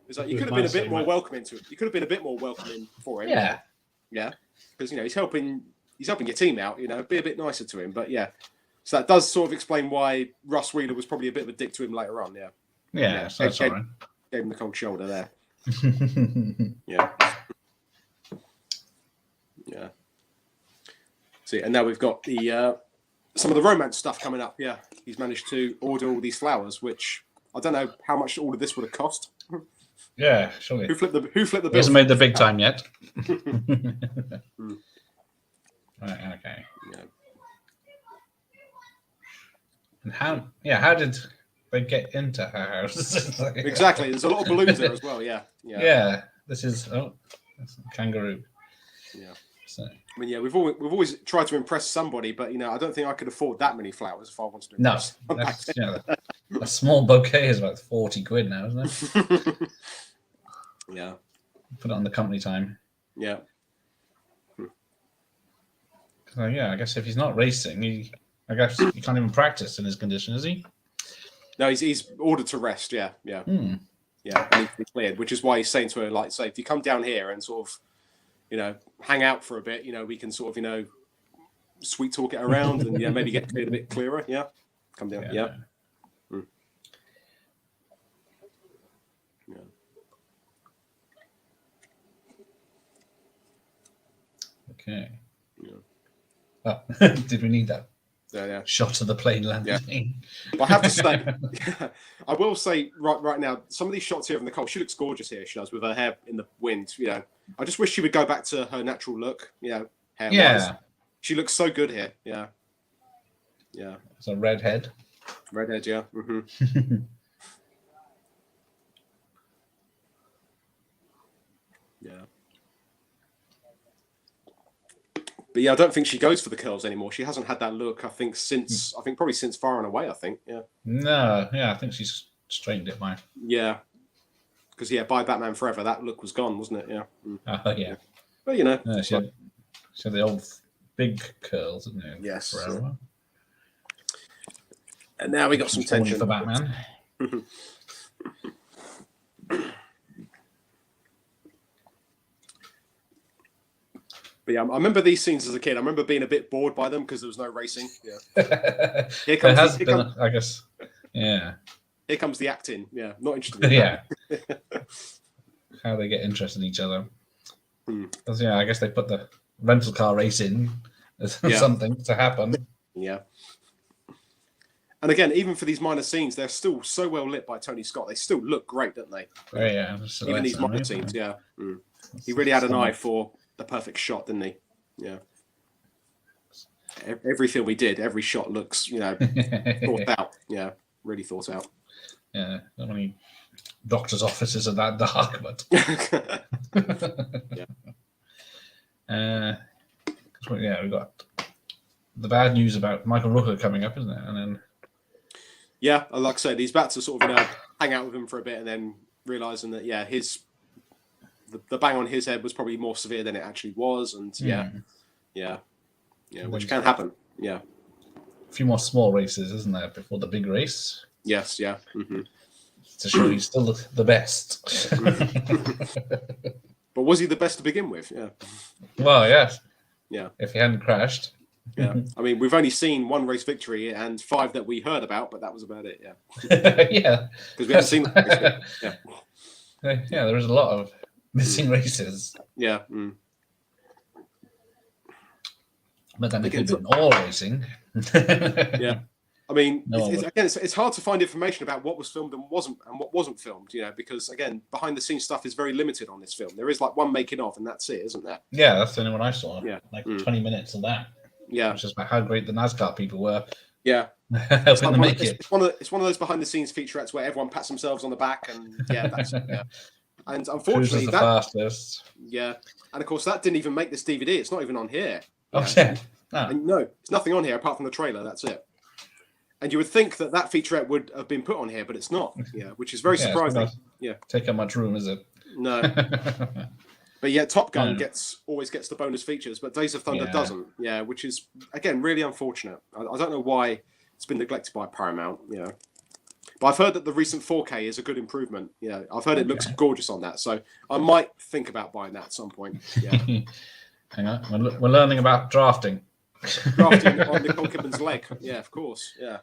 B: It's like you could have been a bit more welcoming to it. You could have been a bit more welcoming for him.
A: Yeah.
B: Yeah. Because he's helping your team out, be a bit nicer to him. But yeah. So that does sort of explain why Russ Wheeler was probably a bit of a dick to him later on, yeah.
A: Yeah, so that's all right.
B: Gave him the cold shoulder there. Yeah. Yeah. See, and now we've got the some of the romance stuff coming up. Yeah, he's managed to order all these flowers, which I don't know how much all of this would have cost.
A: Yeah, surely.
B: Who flipped the bill?
A: He hasn't made the big time yet. Right. Okay.
B: Yeah.
A: And how did they get into her house?
B: Exactly. There's a lot of balloons there as well. Yeah.
A: Yeah. This is that's a kangaroo.
B: Yeah.
A: So.
B: I mean, yeah, we've always tried to impress somebody, but I don't think I could afford that many flowers if I wanted to impress.
A: No, a small bouquet is about 40 quid now, isn't it?
B: Yeah.
A: Put it on the company time.
B: Yeah.
A: So, I guess if he's not racing, I guess he can't even practice in his condition, is he?
B: No, he's ordered to rest. Yeah. And needs to be cleared, which is why he's saying to her, like, say, if you come down here and sort of, hang out for a bit, we can sort of, sweet talk it around and maybe get cleared a bit clearer. Yeah, come down. Yeah.
A: Okay.
B: Yeah.
A: Oh, did we need that?
B: Yeah.
A: Shot of the plane landing.
B: Yeah. But I have to say, I will say right now, some of these shots here from Nicole, she looks gorgeous here. She does with her hair in the wind. I just wish she would go back to her natural look. Hair-wise.
A: Yeah.
B: She looks so good here. Yeah.
A: It's a redhead.
B: Redhead, yeah. Mm-hmm. Yeah. But yeah, I don't think she goes for the curls anymore. She hasn't had that look, I think probably since Far and Away, I think. Yeah.
A: No, yeah, I think she's straightened it by.
B: Yeah. Because by Batman Forever, that look was gone, wasn't it? Yeah.
A: Oh, yeah.
B: But
A: she had the old big curls, didn't it?
B: Yes.
A: Forever.
B: And now we got some tension
A: for Batman.
B: But yeah, I remember these scenes as a kid. I remember being a bit bored by them because there was no racing. Yeah.
A: I guess. Yeah.
B: Here comes the acting. Yeah, not interested in
A: yeah. How they get interested in each other. Yeah, I guess they put the rental car race in as something to happen.
B: Yeah. And again, even for these minor scenes, they're still so well lit by Tony Scott. They still look great, don't they?
A: Oh, yeah.
B: Even these minor scenes, yeah. He really had an eye for the perfect shot, didn't he? Yeah. Every film we did, every shot looks, thought out. Yeah, really thought out.
A: Yeah, not many doctors' offices are that dark, but yeah. We've got the bad news about Michael Rooker coming up, isn't it? And then
B: like I said, he's about to sort of hang out with him for a bit, and then realizing that the bang on his head was probably more severe than it actually was, and which can happen. Yeah,
A: a few more small races, isn't there, before the big race?
B: Yes, yeah. Mm-hmm.
A: To show he's still the best.
B: But was he the best to begin with? Yeah.
A: Well, yes.
B: Yeah.
A: If he hadn't crashed.
B: Yeah. I mean, we've only seen one race victory and 5 that we heard about, but that was about it.
A: Yeah. Yeah.
B: Because we haven't seen that. Yeah.
A: Yeah, there is a lot of missing races.
B: Yeah.
A: But then it could have been all racing.
B: Yeah. I mean, it's hard to find information about what was filmed and what wasn't filmed, because again, behind the scenes stuff is very limited on this film. There is like one making of, and that's it, isn't there?
A: Yeah, that's the only one I saw.
B: Yeah,
A: 20 minutes of that.
B: Yeah,
A: which is about how great the NASCAR people were.
B: Yeah,
A: helping them make it.
B: It's one of those behind the snes featurettes where everyone pats themselves on the back, and that's it. Yeah. And unfortunately,
A: the fastest.
B: Yeah, and of course that didn't even make this DVD. It's not even on here.
A: Oh yeah.
B: No, it's nothing on here apart from the trailer. That's it. And you would think that featurette would have been put on here, but it's not. Yeah, which is very surprising. Yeah,
A: take up much room, is it?
B: No. But yeah, Top Gun always gets the bonus features, but Days of Thunder doesn't. Yeah, which is again really unfortunate. I don't know why it's been neglected by Paramount. But I've heard that the recent 4K is a good improvement. Yeah, I've heard it looks gorgeous on that, so I might think about buying that at some point. Yeah.
A: Hang on, we're learning about drafting.
B: Drafting on Nicole Kidman's leg. Yeah, of course. Yeah.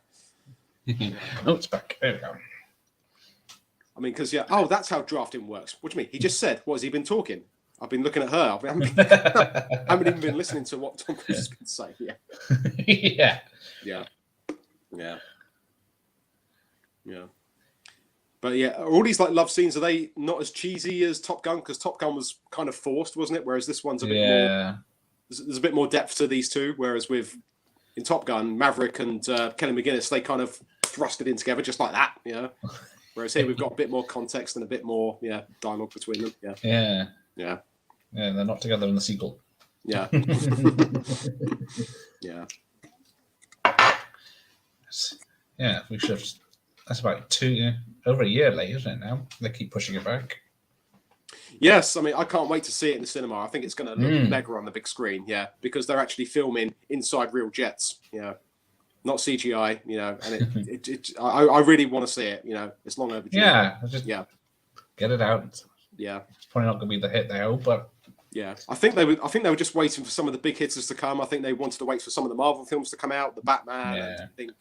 A: Oh, it's back. There we go.
B: I mean, because that's how drafting works. What do you mean? He just said, "What has he been talking?" I've been looking at her. I haven't even been listening to what Tom Cruise has been saying. Yeah. Yeah. But yeah, all these like love scenes, are they not as cheesy as Top Gun? Because Top Gun was kind of forced, wasn't it? Whereas this one's a bit more. There's a bit more depth to these two. Whereas in Top Gun, Maverick and Kelly McGillis, they kind of thrust it in together just like that. Yeah. Whereas here we've got a bit more context and a bit more dialogue between them. Yeah.
A: Yeah, they're not together in the sequel.
B: Yeah. Yeah.
A: Yeah, we should. That's about over a year late, isn't it? Now they keep pushing it back.
B: Yes, I mean I can't wait to see it in the cinema. I think it's going to look mega on the big screen. Yeah, because they're actually filming inside real jets. Yeah, not CGI, you know, and I really want to see it, you know, it's long overdue.
A: Yeah, just get it out.
B: Yeah,
A: it's probably not going to be the hit they hope, but
B: yeah, I think they were just waiting for some of the big hitters to come. I think they wanted to wait for some of the Marvel films to come out, the Batman. And I think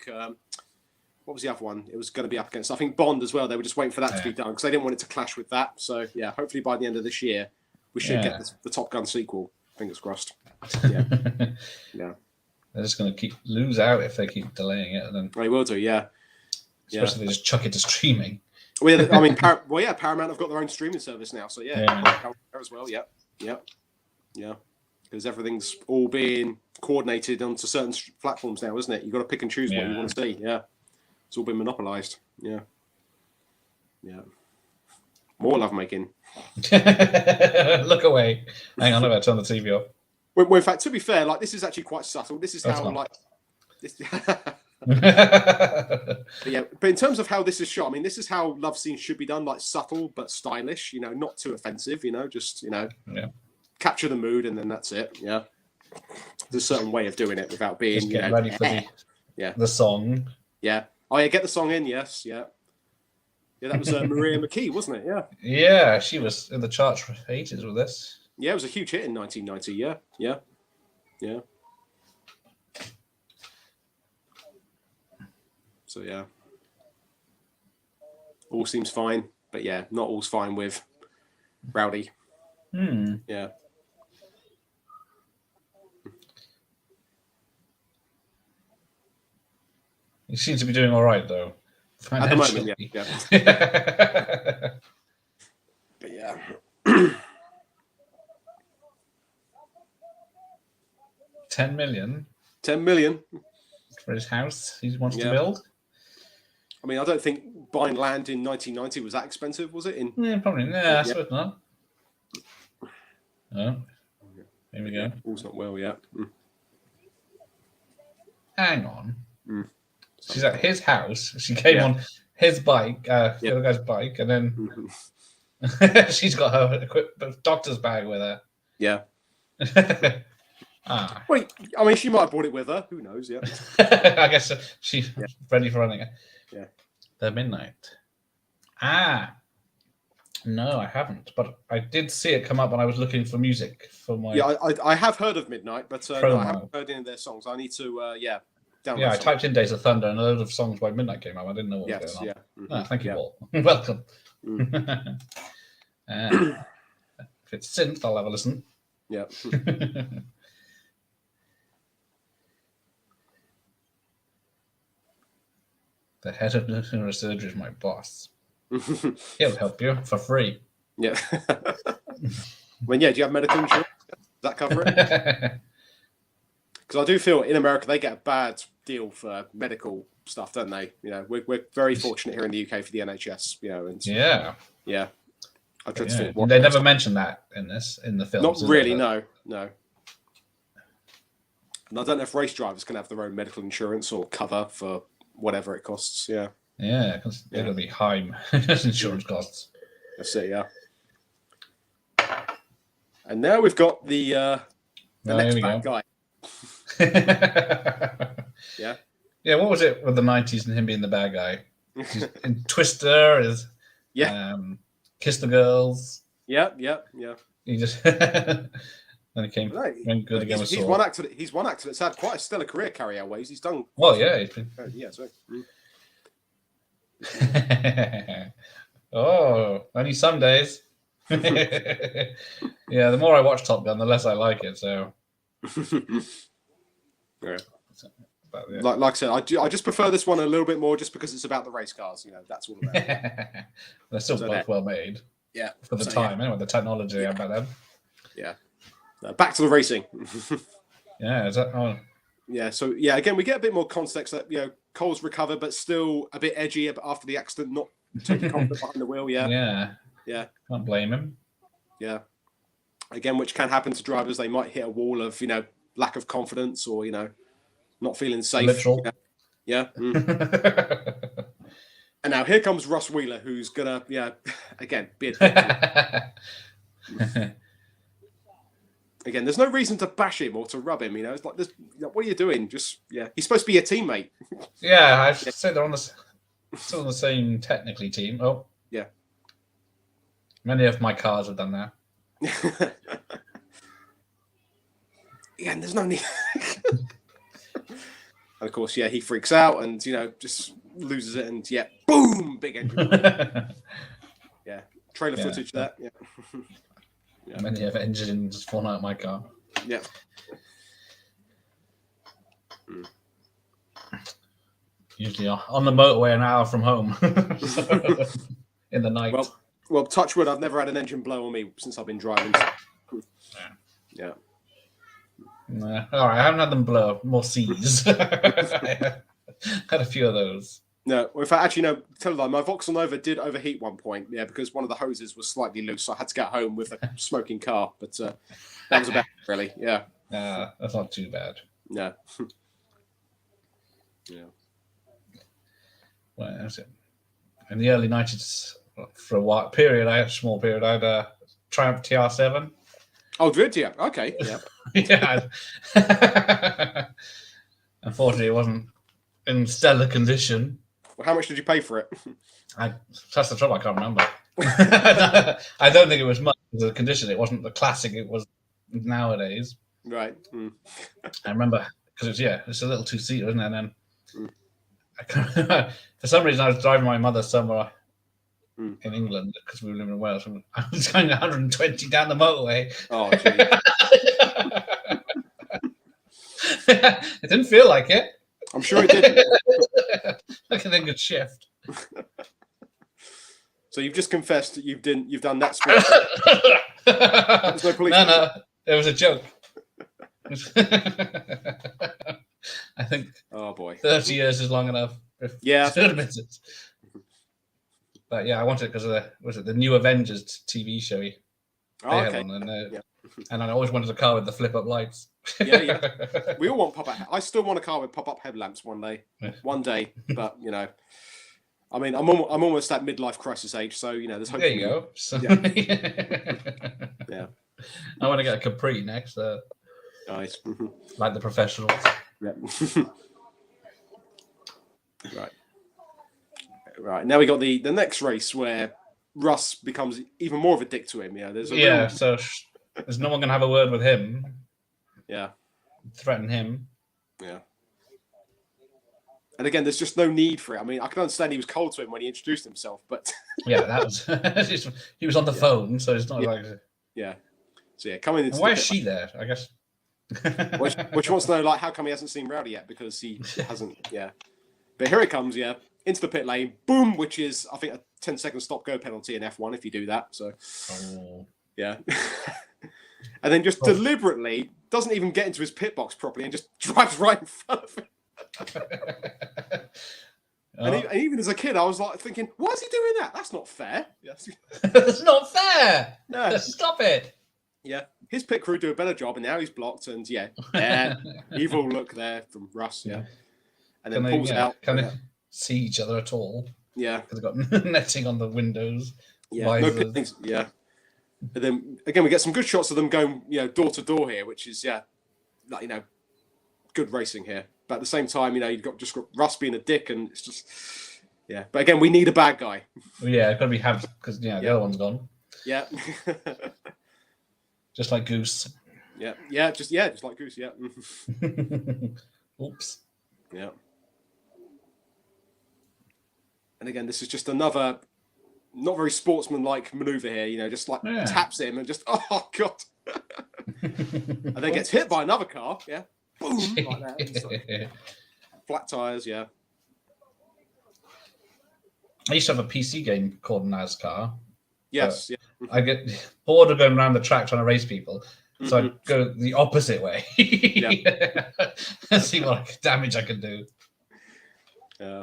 B: what was the other one? It was going to be up against, I think, Bond as well. They were just waiting for that to be done because they didn't want it to clash with that. So yeah, hopefully by the end of this year we should get the Top Gun sequel. Fingers crossed. Yeah, yeah.
A: They're just going to lose out if they keep delaying it, and then
B: they will do. Yeah,
A: especially if they just chuck it to streaming.
B: Well, yeah, I mean, Paramount have got their own streaming service now, so as well. Yeah, because everything's all being coordinated onto certain platforms now, isn't it? You've got to pick and choose what you want to see. Yeah, it's all been monopolized. Yeah. More love making.
A: Look away. Hang on, I'm about to turn the TV off.
B: Well, in fact, to be fair, like this is actually quite subtle. This is how like this. But in terms of how this is shot, I mean, this is how love scenes should be done, like subtle but stylish. You know, not too offensive. You know, just capture the mood, and then that's it. Yeah, there's a certain way of doing it without being
A: just get ready for the song.
B: Yeah. Oh yeah, get the song in. Yes. Yeah. Yeah, that was Maria McKee, wasn't it? Yeah.
A: Yeah, she was in the charts for ages with this.
B: Yeah, it was a huge hit in 1990. Yeah. So yeah, all seems fine, but yeah, not all's fine with Rowdy. Yeah.
A: He seems to be doing all right though.
B: At the moment, yeah. But yeah.
A: 10 million.
B: 10 million
A: for his house he wants to build.
B: I mean, I don't think buying land in 1990 was that expensive, was it?
A: Yeah, probably. I suppose not. Oh, here we go.
B: All's not well yet.
A: Hang on. She's at his house. She came on his bike, the other guy's bike, and then she's got her doctor's bag with her.
B: Yeah. Wait, I mean, she might have brought it with her. Who knows? Yeah.
A: I guess she's ready for running it.
B: Yeah.
A: The Midnight. No, I haven't, but I did see it come up when I was looking for music for my.
B: Yeah, I have heard of Midnight, but no, I haven't heard any of their songs. I need to, download.
A: Yeah, I typed in Days of Thunder, and a load of songs by Midnight came up. I didn't know what was going on. Thank you all. Welcome. If it's synth, I'll have a listen.
B: Yeah.
A: The head of neurosurgery is my boss. He'll help you for free.
B: Yeah. Do you have medical insurance? Does that cover it? Because I do feel in America they get a bad deal for medical stuff, don't they? You know, we're very fortunate here in the UK for the NHS. You know, and yeah. I tried to think
A: they never mentioned that in the film.
B: Not really, no. And I don't know if race drivers can have their own medical insurance or cover for whatever it costs. Yeah.
A: Yeah, because they're going to be high insurance costs.
B: That's it, yeah. And now we've got the next bad guy. Yeah.
A: Yeah, what was it with the 90s and him being the bad guy? In Twister is Kiss the Girls.
B: Yeah.
A: He just then he came good again with
B: he's one actor that's had quite a stellar career, Carrie Elways. He's done
A: he's been only some days. Yeah, the more I watch Top Gun, the less I like it, so
B: yeah. Like I said, I just prefer this one a little bit more just because it's about the race cars. You know, that's all about it.
A: They're still both well made.
B: Yeah.
A: For the time, anyway, the technology about them.
B: Yeah. Back to the racing.
A: Yeah, is that
B: yeah, so again we get a bit more context that Cole's recovered but still a bit edgy after the accident, not taking confidence behind the wheel. Yeah.
A: Can't blame him.
B: Yeah. Again, which can happen to drivers. They might hit a wall of lack of confidence or not feeling safe.
A: Literal.
B: Yeah. And now here comes Russ Wheeler, who's gonna again be a again, there's no reason to bash him or to rub him. It's like, what are you doing? Just he's supposed to be a teammate.
A: Yeah, I'd say they're still on the same technically team. Oh,
B: yeah.
A: Many of my cars have done that.
B: Yeah, and there's no need. And of course, he freaks out and just loses it, and boom, big engine. Yeah, trailer footage there. Yeah.
A: Yeah. Many of engines fallen out of my car.
B: Yeah.
A: Usually on the motorway an hour from home. In the night.
B: Well, touch wood, I've never had an engine blow on me since I've been driving. Yeah.
A: All right, I haven't had them blow. More C's. Had a few of those.
B: No, well, in fact, actually, tell you that my Vauxhall Nova did overheat one point. Yeah, because one of the hoses was slightly loose, so I had to get home with a smoking car. But that was about it, really. Yeah.
A: That's not too bad.
B: Yeah. Yeah.
A: Well, that's it. In the early 90s, for a small period, I had a Triumph TR7.
B: Oh, did you? Okay. Yeah.
A: Yeah. Unfortunately, it wasn't in stellar condition.
B: Well, how much did you pay for it?
A: That's the trouble. I can't remember. I don't think it was much. The condition. It wasn't the classic it was nowadays.
B: Right.
A: I remember because it's a little two-seater, isn't it? And then for some reason, I was driving my mother somewhere in England because we were living in Wales. And I was going 120 down the motorway.
B: Oh, gee.
A: It didn't feel like it.
B: I'm sure it did.
A: Like a good shift.
B: So you've just confessed that you've done that sport.
A: No, it was a joke. I think.
B: Oh boy,
A: 30 years is long enough.
B: Yeah,
A: to admit it. But I wanted it because of the New Avengers TV show.
B: Oh, okay.
A: And I always wanted a car with the flip-up lights.
B: Yeah. We all want pop-up. I still want a car with pop-up headlamps one day. But I mean, I'm almost at midlife crisis age, so there's hope.
A: There you go. So,
B: yeah.
A: I want to get a Capri next.
B: Nice.
A: Like the professionals.
B: Yeah. Right. Now we got the next race where Russ becomes even more of a dick to him. Yeah.
A: So there's no one going to have a word with him.
B: Yeah.
A: Threaten him.
B: Yeah. And again, there's just no need for it. I mean, I can understand he was cold to him when he introduced himself, but
A: that was he was on the phone, so it's not like.
B: Yeah. So coming into.
A: Why is she there? I guess.
B: Which wants to know, how come he hasn't seen Rowdy yet? Because he hasn't. Yeah. But here it comes. Yeah. Into the pit lane, boom, which is, I think, a 10-second stop-go penalty in F1 if you do that. So, yeah. And then just deliberately doesn't even get into his pit box properly and just drives right in front of him. And even as a kid, I was like thinking, why is he doing that? That's not fair.
A: That's not fair.
B: No.
A: Stop it.
B: Yeah. His pit crew do a better job, and now he's blocked. And evil look there from Russ. Yeah. And then pulls out.
A: See each other at all?
B: Yeah,
A: because they've got netting on the windows.
B: Yeah, no things. Yeah, and then again we get some good shots of them going, door to door here, which is good racing here. But at the same time, you've got Russ being a dick, and it's just But again, we need a bad guy.
A: Yeah, it's got to be Habs because the other one's gone.
B: Yeah,
A: just like Goose.
B: Yeah, just like Goose. Yeah.
A: Oops.
B: Yeah. And again, this is just another not very sportsman-like maneuver here. Just taps him and just, oh, God. And then gets hit by another car. Yeah. Boom. Like that. Flat tires. Yeah.
A: I used to have a PC game called NASCAR.
B: Yes. Yeah.
A: I get bored of going around the track trying to race people. So I go the opposite way. And see what damage I can do.
B: Yeah.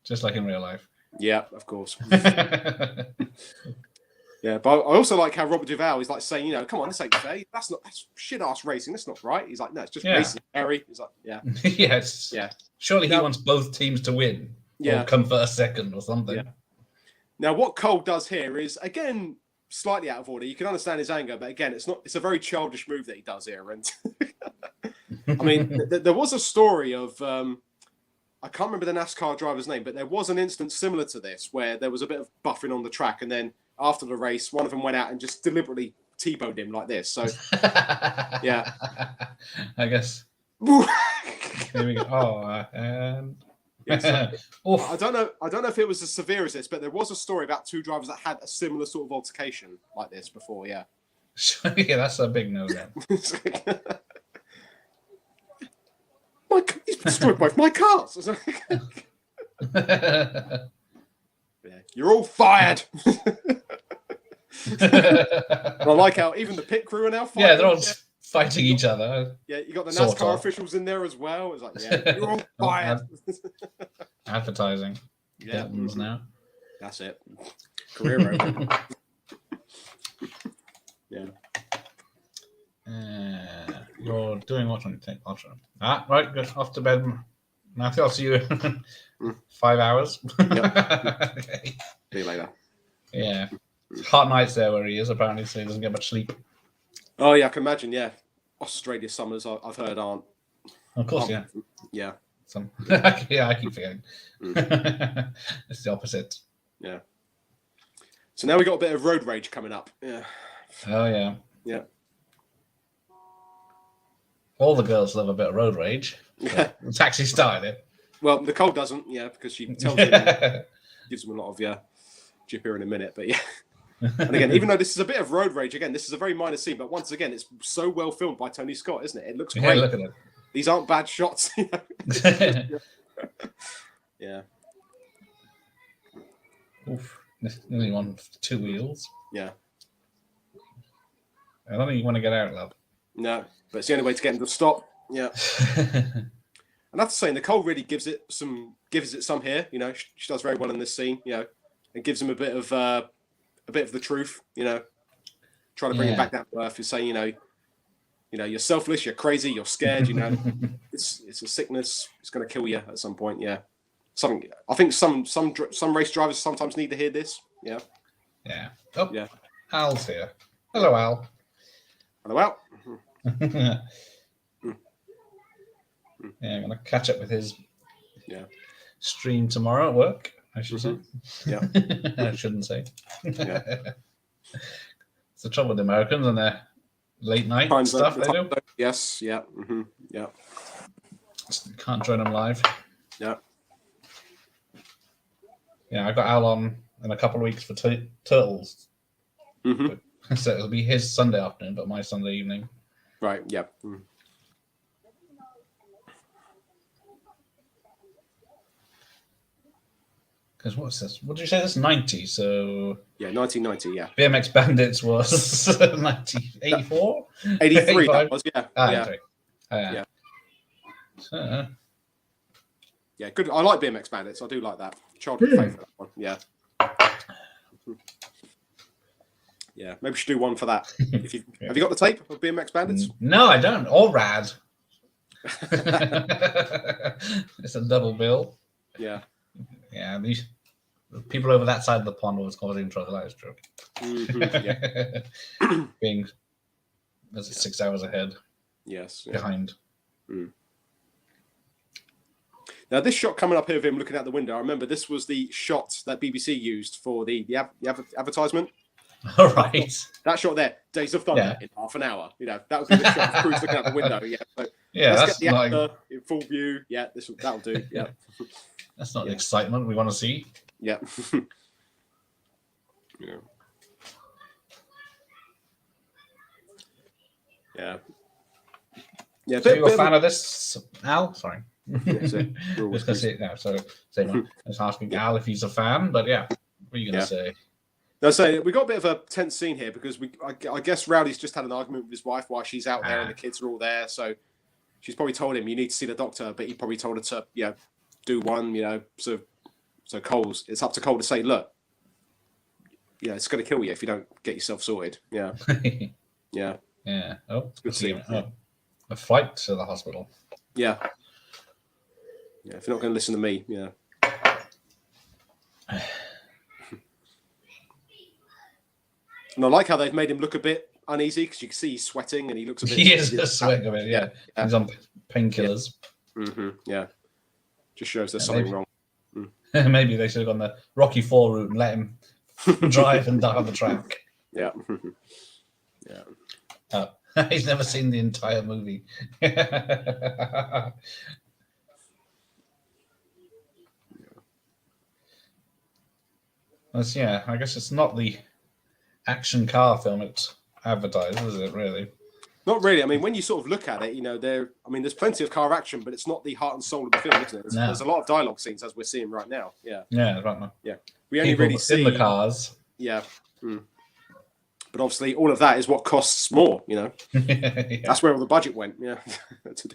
A: Just like in real life.
B: Yeah, of course. Yeah, but I also like how Robert Duvall is saying, come on, this ain't fair. That's shit ass racing. That's not right. He's like, no, it's just racing, Harry. He's like, yeah.
A: Yes.
B: Yeah.
A: Surely he wants both teams to win.
B: Yeah.
A: Or come first, second, or something.
B: Yeah. Now, what Cole does here is, again, slightly out of order. You can understand his anger, but again, it's a very childish move that he does here. And I mean, there was a story of, I can't remember the NASCAR driver's name, but there was an instance similar to this where there was a bit of buffering on the track. And then after the race, one of them went out and just deliberately T-boned him like this. So, yeah.
A: I guess. Here we go. Oh, and...
B: Yeah, so, I don't know if it was as severe as this, but there was a story about two drivers that had a similar sort of altercation like this before. Yeah.
A: Yeah, that's a big no then.
B: He's destroyed both my cars. Yeah, you're all fired. I like how even the pit crew are now fighting.
A: Yeah, they're all fighting each other.
B: Yeah, you got the NASCAR officials in there as well. It's like, yeah, you're all fired.
A: Advertising.
B: Yeah.
A: Now.
B: That's it. Career over. Yeah.
A: You're doing what on your take? Right, good. Off to bed. Matthew, I'll see you in 5 hours.
B: Yep. Okay. See you later.
A: Yeah. Hot nights there where he is, apparently, so he doesn't get much sleep.
B: Oh, yeah, I can imagine, yeah. Australia summers, I've heard, aren't.
A: Of course, yeah.
B: Yeah.
A: Yeah, I keep forgetting. It's the opposite.
B: Yeah. So now we got a bit of road rage coming up. Yeah.
A: Oh, yeah.
B: Yeah.
A: All the girls love a bit of road rage.
B: Yeah.
A: It's actually started it.
B: Well, Nicole doesn't, yeah, because she tells him, gives him a lot of, jip here in a minute, but yeah. And again, even though this is a bit of road rage, again, this is a very minor scene, but once again, it's so well filmed by Tony Scott, isn't it? It looks great.
A: Yeah, look at it.
B: These aren't bad shots. Yeah.
A: Oof. Only on 2 wheels.
B: Yeah.
A: I don't think you want to get out, love.
B: No, but it's the only way to get him to stop. Yeah. And I have to say, Nicole really gives it some here. You know, she does very well in this scene. You know, and gives him a bit of the truth. You know, trying to bring him back down to earth. Is saying, you know, you're selfless, you're crazy, you're scared. You know, it's a sickness. It's going to kill you at some point. Yeah. Something. I think some race drivers sometimes need to hear this. Yeah.
A: Yeah. Oh.
B: Yeah.
A: Al's here. Hello, Al.
B: Hello, Al.
A: Yeah, I'm gonna catch up with his stream tomorrow at work. I should say.
B: Yeah.
A: I shouldn't say.
B: Yeah.
A: It's the trouble with the Americans and their late night stuff they do.
B: Yes. Yeah. Yeah.
A: Can't join them live.
B: Yeah.
A: Yeah, I got Al on in a couple of weeks for Turtles. So it'll be his Sunday afternoon, but my Sunday evening.
B: Right. Yeah.
A: Because what's this? What did you say? This 90. So
B: yeah, 1990. Yeah.
A: BMX Bandits was 84.
B: 83. That was yeah.
A: Yeah. So,
B: yeah, good. I like BMX Bandits. I do like that. Childhood favourite. That one. Yeah. Yeah, maybe we should do one for that. Have you got the tape of BMX Bandits?
A: No, I don't. Or Rad. It's a double bill.
B: Yeah.
A: Yeah, these people over that side of the pond always causing trouble. That is true.
B: Yeah.
A: Being 6 hours ahead.
B: Yes.
A: Behind.
B: Now, this shot coming up here of him looking out the window, I remember this was the shot that BBC used for the advertisement.
A: All right.
B: That shot there, Days of Thunder in half an hour. You know, that would be the shot of Cruise looking out the window. Yeah. So let's get the actor in full view. Yeah, that'll do. Yeah.
A: That's not the excitement we want to see.
B: Yeah. Yeah. Yeah. Yeah.
A: So you're a fan of this, Al? Sorry.
B: Yeah, so
A: just gonna say no. So say no. I was asking Al if he's a fan, but yeah, what are you gonna say?
B: No, so we got a bit of a tense scene here because I guess Rowdy's just had an argument with his wife while she's out there and the kids are all there. So she's probably told him you need to see the doctor, but he probably told her to do one. So Cole's it's up to Cole to say, look, it's going to kill you if you don't get yourself sorted. Yeah, yeah,
A: yeah. Oh,
B: good scene.
A: A flight to the hospital.
B: Yeah. Yeah, if you're not going to listen to me, yeah. And I like how they've made him look a bit uneasy because you can see he's sweating and he looks a bit.
A: He is sweating a bit. Yeah. He's on painkillers.
B: Yeah. Just shows there's something wrong.
A: Maybe they should have gone the Rocky 4 route and let him drive and die on the track.
B: Yeah.
A: He's never seen the entire movie. Yeah, I guess it's not the action car film it's advertised, is it, really?
B: Not really. I mean, when you sort of look at it, there's plenty of car action, but it's not the heart and soul of the film, isn't it? There's a lot of dialogue scenes, as we're seeing right now. Yeah.
A: Yeah, right now.
B: Yeah. We only really see
A: in the cars.
B: Yeah. But obviously, all of that is what costs more,
A: Yeah.
B: That's where all the budget went, yeah.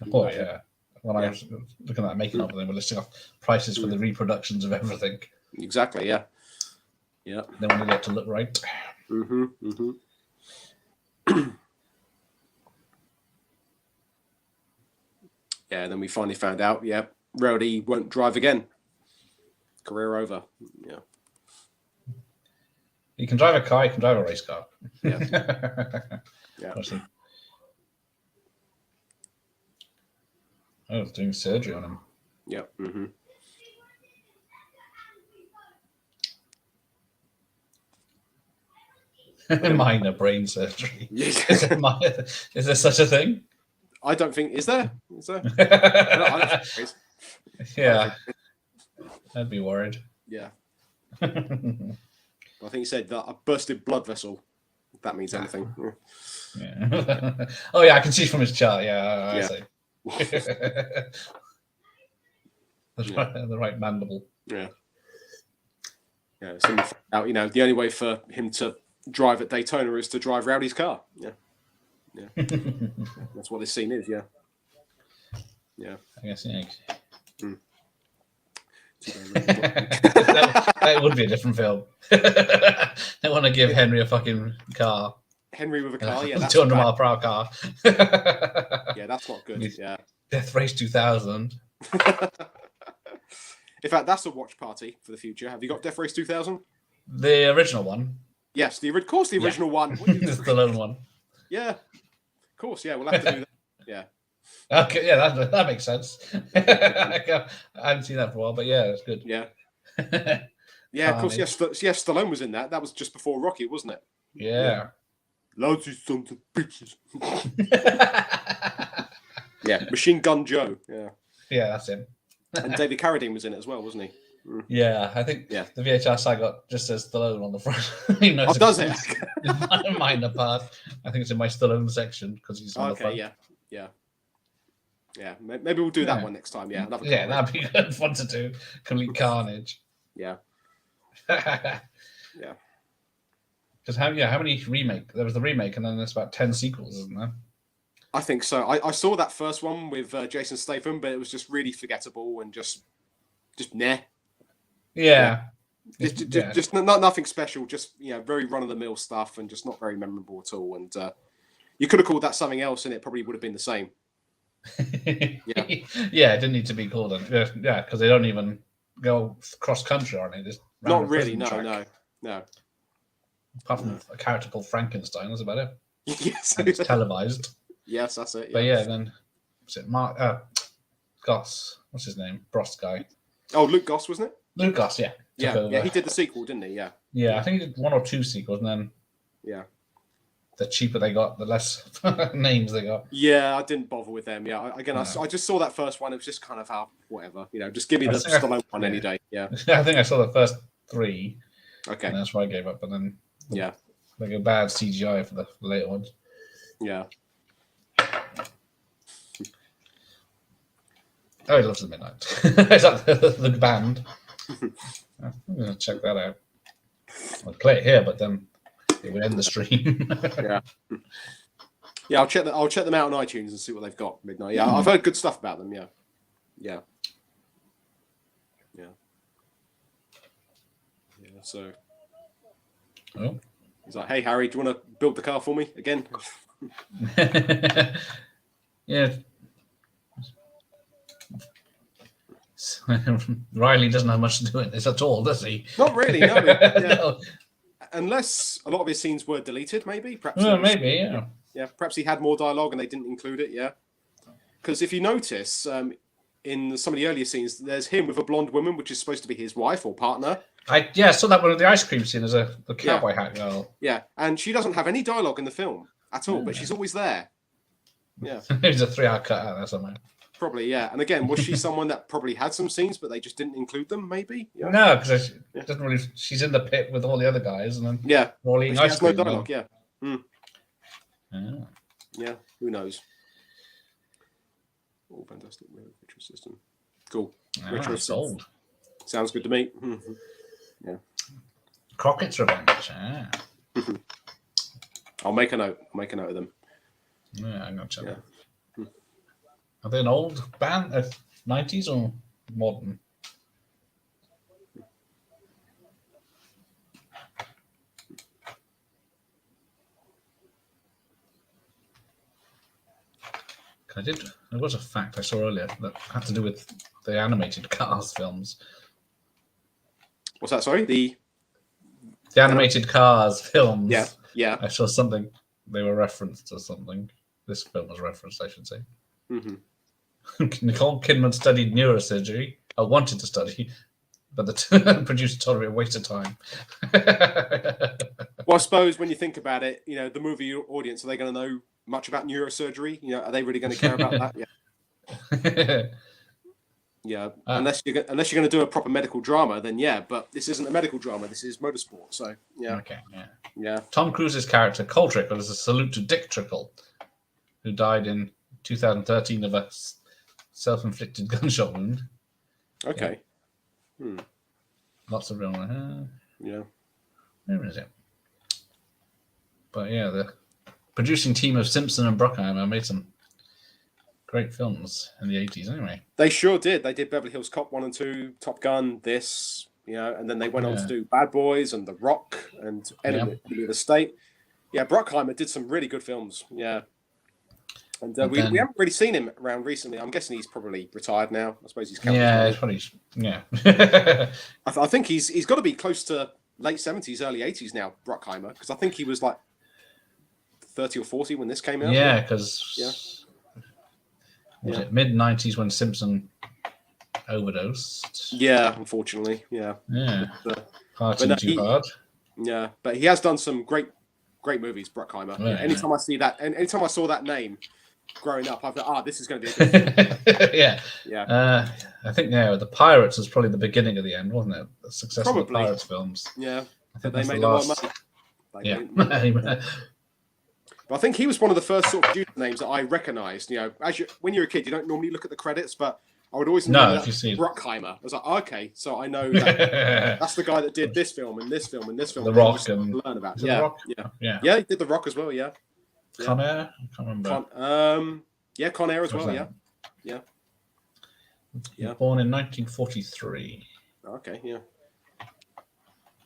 A: Yeah. When I was looking at making up, they were listing off prices for the reproductions of everything.
B: Exactly, yeah. Yeah.
A: They wanted it to look right.
B: Yeah, and then we finally found out, Rowdy won't drive again. Career over. Yeah.
A: He can drive a car, he can drive a race car.
B: Yeah.
A: I was doing surgery on him.
B: Yeah.
A: Minor brain surgery. Is there such a thing?
B: I don't think. Is there? I don't think
A: yeah. I'd be worried.
B: Yeah. I think he said that a bursted blood vessel. If that means anything.
A: Yeah. Oh yeah, I can see from his chart. Yeah, I see. The right mandible.
B: Yeah. Yeah. So out, the only way for him to drive at Daytona is to drive Rowdy's car. Yeah. Yeah. That's what this scene is. Yeah. Yeah.
A: I guess. Yeah. That would be a different film. They want to give Henry a fucking car.
B: Henry with a car, yeah.
A: 200 mile per hour car.
B: Yeah, that's not good. Yeah.
A: Death Race 2000.
B: In fact, that's a watch party for the future. Have you got Death Race 2000?
A: The original one.
B: Yes, of course, the original one.
A: The Stallone one.
B: Yeah. Of course, yeah. We'll have to do that. Yeah.
A: Okay, yeah, that makes sense. I haven't seen that for a while, but yeah, it's good.
B: Yeah. Yeah, of course, yes, Stallone was in that. That was just before Rocky, wasn't it?
A: Yeah.
B: Lousy sons of bitches. Yeah, Machine Gun Joe. Yeah.
A: Yeah, that's him.
B: And David Carradine was in it as well, wasn't he?
A: Yeah, I think the VHS I got just says Stallone on the front.
B: Does it?
A: Minor part. I think it's in my Stallone section because he's on the front.
B: Yeah. Maybe we'll do that one next time. Yeah,
A: that'd be good fun to do. Complete carnage.
B: Yeah.
A: Yeah. Because how many remake? There was the remake, and then there's about 10 sequels, isn't there?
B: I think so. I saw that first one with Jason Statham, but it was just really forgettable and just nah.
A: Yeah.
B: Just nothing special. Just very run of the mill stuff, and just not very memorable at all. And you could have called that something else, and it probably would have been the same.
A: Yeah, it didn't need to be called. Yeah, because they don't even go cross country, aren't they? Just
B: not really. No.
A: Apart from a character called Frankenstein, that's about it.
B: Yes,
A: and it's televised.
B: Yes, that's it. Yeah.
A: But yeah, then was it Mark Goss? What's his name? Brost guy.
B: Oh, Luke Goss, wasn't it?
A: Luke Goss, yeah.
B: Yeah, he did the sequel, didn't he? Yeah.
A: Yeah, I think he did 1 or 2 sequels, and then the cheaper they got, the less names they got.
B: Yeah, I didn't bother with them. Yeah, I just saw that first one. It was just kind of whatever. Just give me the Stallone one any day. Yeah.
A: I think I saw the first 3.
B: Okay.
A: And that's why I gave up. But then they go bad CGI for the later ones.
B: Yeah.
A: Oh, he loves the Midnight. Is that the band? I'm gonna check that out. I'll play it here, but then it would end the stream.
B: Yeah, I'll check them out on iTunes and see what they've got. Midnight. Yeah, I've heard good stuff about them. Yeah. So.
A: Oh.
B: He's like, "Hey Harry, do you want to build the car for me again?"
A: Yeah. Riley doesn't have much to do with this at all, does he?
B: Not really, no.
A: No.
B: unless a lot of his scenes were deleted, maybe. Perhaps.
A: Maybe, yeah.
B: Yeah, perhaps he had more dialogue and they didn't include it. Yeah, because if you notice, in some of the earlier scenes, there's him with a blonde woman, which is supposed to be his wife or partner.
A: I saw that one of the ice cream scene as the cowboy hat girl.
B: Yeah, and she doesn't have any dialogue in the film at all, but she's always there. Yeah,
A: it was a 3-hour cut out there somewhere.
B: Probably, yeah. And again, was she someone that probably had some scenes, but they just didn't include them? Maybe. Yeah.
A: No, because doesn't really. She's in the pit with all the other guys, and then all eating ice cream.
B: No dialogue. Yeah. Yeah. Who knows? Oh, fantastic retro system. Cool. Retro
A: sold.
B: Sounds good to me. Yeah.
A: Crockett's Revenge.
B: I'll make a note. Of them.
A: Yeah, I'm not sure. Are they an old band, 90s or modern? There was a fact I saw earlier that had to do with the animated Cars films.
B: What's that? Sorry, the
A: animated Cars films.
B: Yeah.
A: I saw something. They were referenced to something. This film was referenced, I should say. Nicole Kidman studied neurosurgery. I wanted to study, but the producer told me a waste of time.
B: Well, I suppose when you think about it, the movie audience, are they going to know much about neurosurgery? Are they really going to care about that? Yeah. Unless you're going to do a proper medical drama, then yeah. But this isn't a medical drama. This is motorsport. So yeah.
A: Okay.
B: Yeah.
A: Tom Cruise's character Cole Trickle is a salute to Dick Trickle, who died in 2013 of a self-inflicted gunshot wound.
B: Okay.
A: Lots of real.
B: Yeah.
A: Where is it? But yeah, the producing team of Simpson and Bruckheimer made some great films in the 80s anyway.
B: They sure did. They did Beverly Hills Cop 1 and 2, Top Gun, this, and then they went on to do Bad Boys and The Rock and Enemy of the State. Yeah, Bruckheimer did some really good films. Yeah. And we haven't really seen him around recently. I'm guessing he's probably retired now. I suppose he's
A: he's probably
B: I think he's got to be close to late 70s, early 80s now, Bruckheimer, because I think he was like 30 or 40 when this came out.
A: Yeah, because was it mid-90s when Simpson overdosed?
B: Yeah, unfortunately. Yeah.
A: Partying too hard.
B: Yeah, but he has done some great movies, Bruckheimer. Anytime I see that, and anytime I saw that name growing up, I thought, this is going to be a good film.
A: Yeah. I think the Pirates was probably the beginning of the end, wasn't it? The success of the Pirates films.
B: Yeah,
A: I think
B: they made a lot of money. But I think he was one of the first sort of producer names that I recognised. When you're a kid, you don't normally look at the credits, but I would always know that Bruckheimer. I was like, okay, so I know that that's the guy that did this film and this film and this film.
A: The Rock and
B: learn about.
A: The Rock?
B: Yeah, he did The Rock as well. Yeah.
A: Con Air? I can't remember.
B: Con Air as well. Yeah.
A: Born in 1943.
B: Okay. Yeah.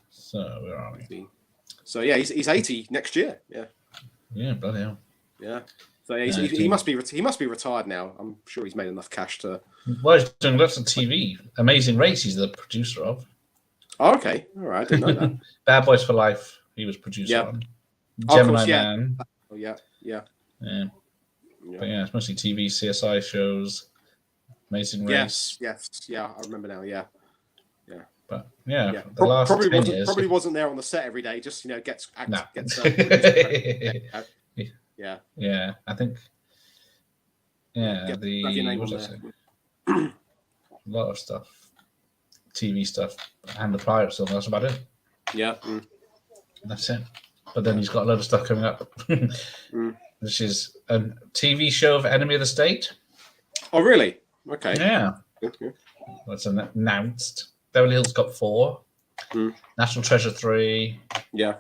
A: So where are we?
B: So yeah, he's 80 next year. Yeah.
A: Yeah, bloody hell.
B: Yeah. So he must be retired now. I'm sure he's made enough cash to.
A: Well, he's doing lots of TV. Amazing Race, he's the producer of.
B: Oh, okay. All right. I didn't know that.
A: Bad Boys for Life, he was producer on. Gemini Man.
B: Oh, yeah.
A: But yeah, it's mostly TV, CSI shows, Amazing Race.
B: Yes. Yeah, I remember now. Yeah.
A: But the last
B: probably
A: 10 years,
B: wasn't there on the set every day. Just gets.
A: Yeah, I think. Yeah, a lot of stuff, TV stuff, and the Pirates film. That's about it.
B: Yeah,
A: that's it. But then he's got a lot of stuff coming up, which is a TV show of Enemy of the State.
B: Oh, really? Okay.
A: Yeah. That's announced. Beverly Hills Cop 4, National Treasure 3.
B: Yeah.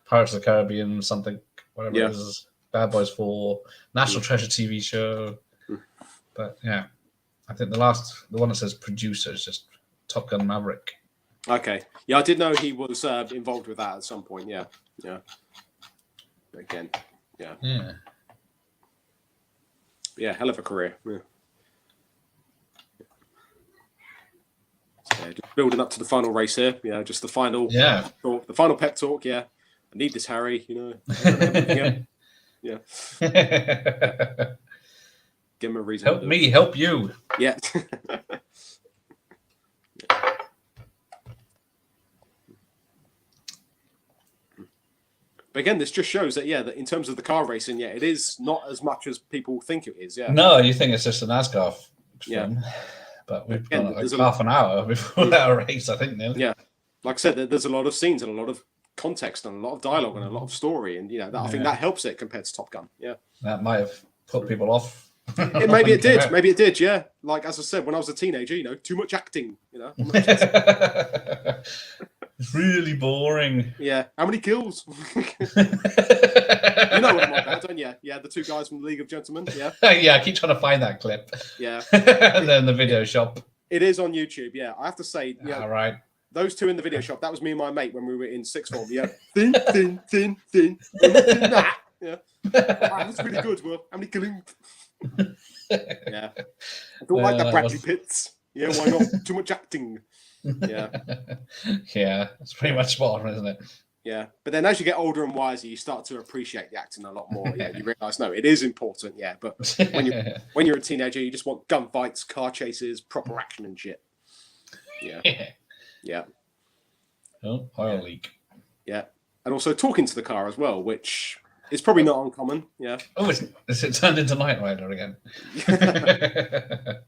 A: Pirates of the Caribbean, something, whatever it is. Bad Boys 4, National Treasure TV show. But yeah, I think the one that says producer is just Top Gun Maverick.
B: Okay. Yeah, I did know he was involved with that at some point. Yeah. Again, yeah, hell of a career. Yeah. building up to the final race here. Just the final talk, the final pep talk. I need this, Harry. Yeah. Give him a reason.
A: Help me, help you.
B: Yeah. But again, this just shows that that in terms of the car racing, it is not as much as people think it is. Yeah.
A: No, you think it's just an NASCAR film, but we've got like half an hour before our race, I think. Nearly.
B: Yeah, like I said, there's a lot of scenes and a lot of context and a lot of dialogue and a lot of story, and I think that helps it compared to Top Gun. Yeah,
A: that might have put people off.
B: Maybe it did. Maybe it did. Yeah, like as I said, when I was a teenager, too much acting.
A: It's really boring.
B: Yeah. How many kills? You know what I'm about, don't you? Yeah, the two guys from the League of Gentlemen. Yeah.
A: I keep trying to find that clip.
B: Yeah.
A: And then the video shop.
B: It is on YouTube. Yeah, I have to say.
A: All right.
B: Those two in the video shop. That was me and my mate when we were in sixth form. Yeah. Thin. Yeah. That's really good. Well, how many killing? Yeah. I don't like that Bradley Pitts. Yeah, why not? Too much acting. Yeah.
A: Yeah, it's pretty much spot on, isn't it?
B: Yeah. But then as you get older and wiser, you start to appreciate the acting a lot more. Yeah. You realise, no, it is important. Yeah. But when you're a teenager, you just want gunfights, car chases, proper action and shit. Yeah. Yeah.
A: Oh, oil leak.
B: Yeah. And also talking to the car as well, which is probably not uncommon. Yeah.
A: Oh, is it turned into Knight Rider again?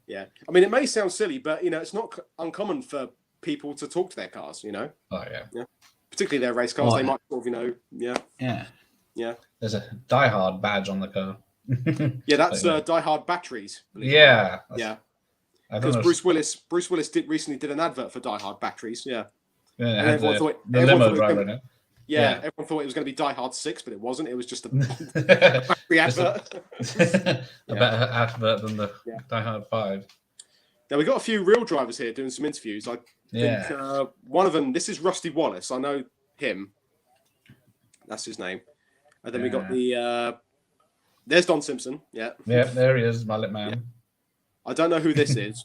B: Yeah. I mean, it may sound silly, but, it's not uncommon for people to talk to their cars,
A: Oh, yeah.
B: Particularly their race cars. They might sort of, Yeah.
A: There's a Die Hard badge on the car.
B: Yeah, that's Die Hard batteries.
A: Yeah.
B: Yeah. Because Bruce Willis recently did an advert for Die Hard batteries. Yeah.
A: And everyone thought the limo driver in it.
B: Yeah, everyone thought it was going to be Die Hard 6, but it wasn't. It was just a battery advert.
A: A better advert than the Die Hard 5.
B: Now, we got a few real drivers here doing some interviews. I think one of them, this is Rusty Wallace. I know him. That's his name. And then we got there's Don Simpson. Yeah.
A: Yeah, there he is, Mullet Man.
B: Yeah. I don't know who this is.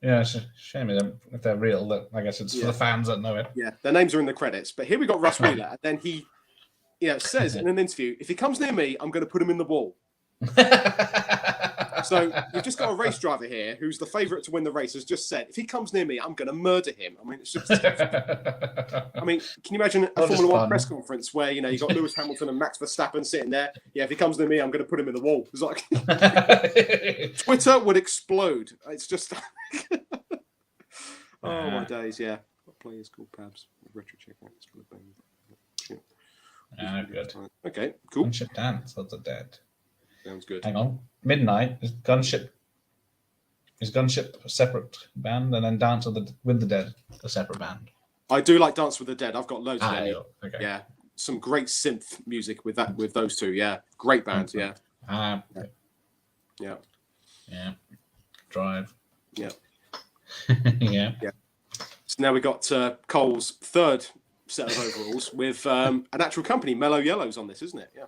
A: Yeah, it's a shame if they're real. I guess it's for the fans that know it.
B: Yeah, their names are in the credits. But here we got Russ Wheeler, and then he says in an interview, if he comes near me, I'm going to put him in the wall. So you've just got a race driver here who's the favourite to win the race, has just said, if he comes near me, I'm going to murder him. I mean, it's just... I mean, can you imagine a Formula One press conference where, you got Lewis Hamilton and Max Verstappen sitting there? Yeah, if he comes near me, I'm going to put him in the wall. It's like... Twitter would explode. It's just... Oh, my days, yeah. What players called Pabs? Retro check out.
A: Good.
B: Okay, cool.
A: Gunship Dance of the Dead.
B: Sounds good.
A: Hang on. Midnight is Gunship a separate band, and then Dance with the Dead a separate band.
B: I do like Dance with the Dead. I've got loads of them.
A: Okay.
B: Yeah, some great synth music with those two. Yeah, great bands. Yeah. Yeah.
A: Drive.
B: Yeah.
A: Yeah.
B: So now we got Cole's third set of overalls with an actual company, Mellow Yellows, on this, isn't it? Yeah.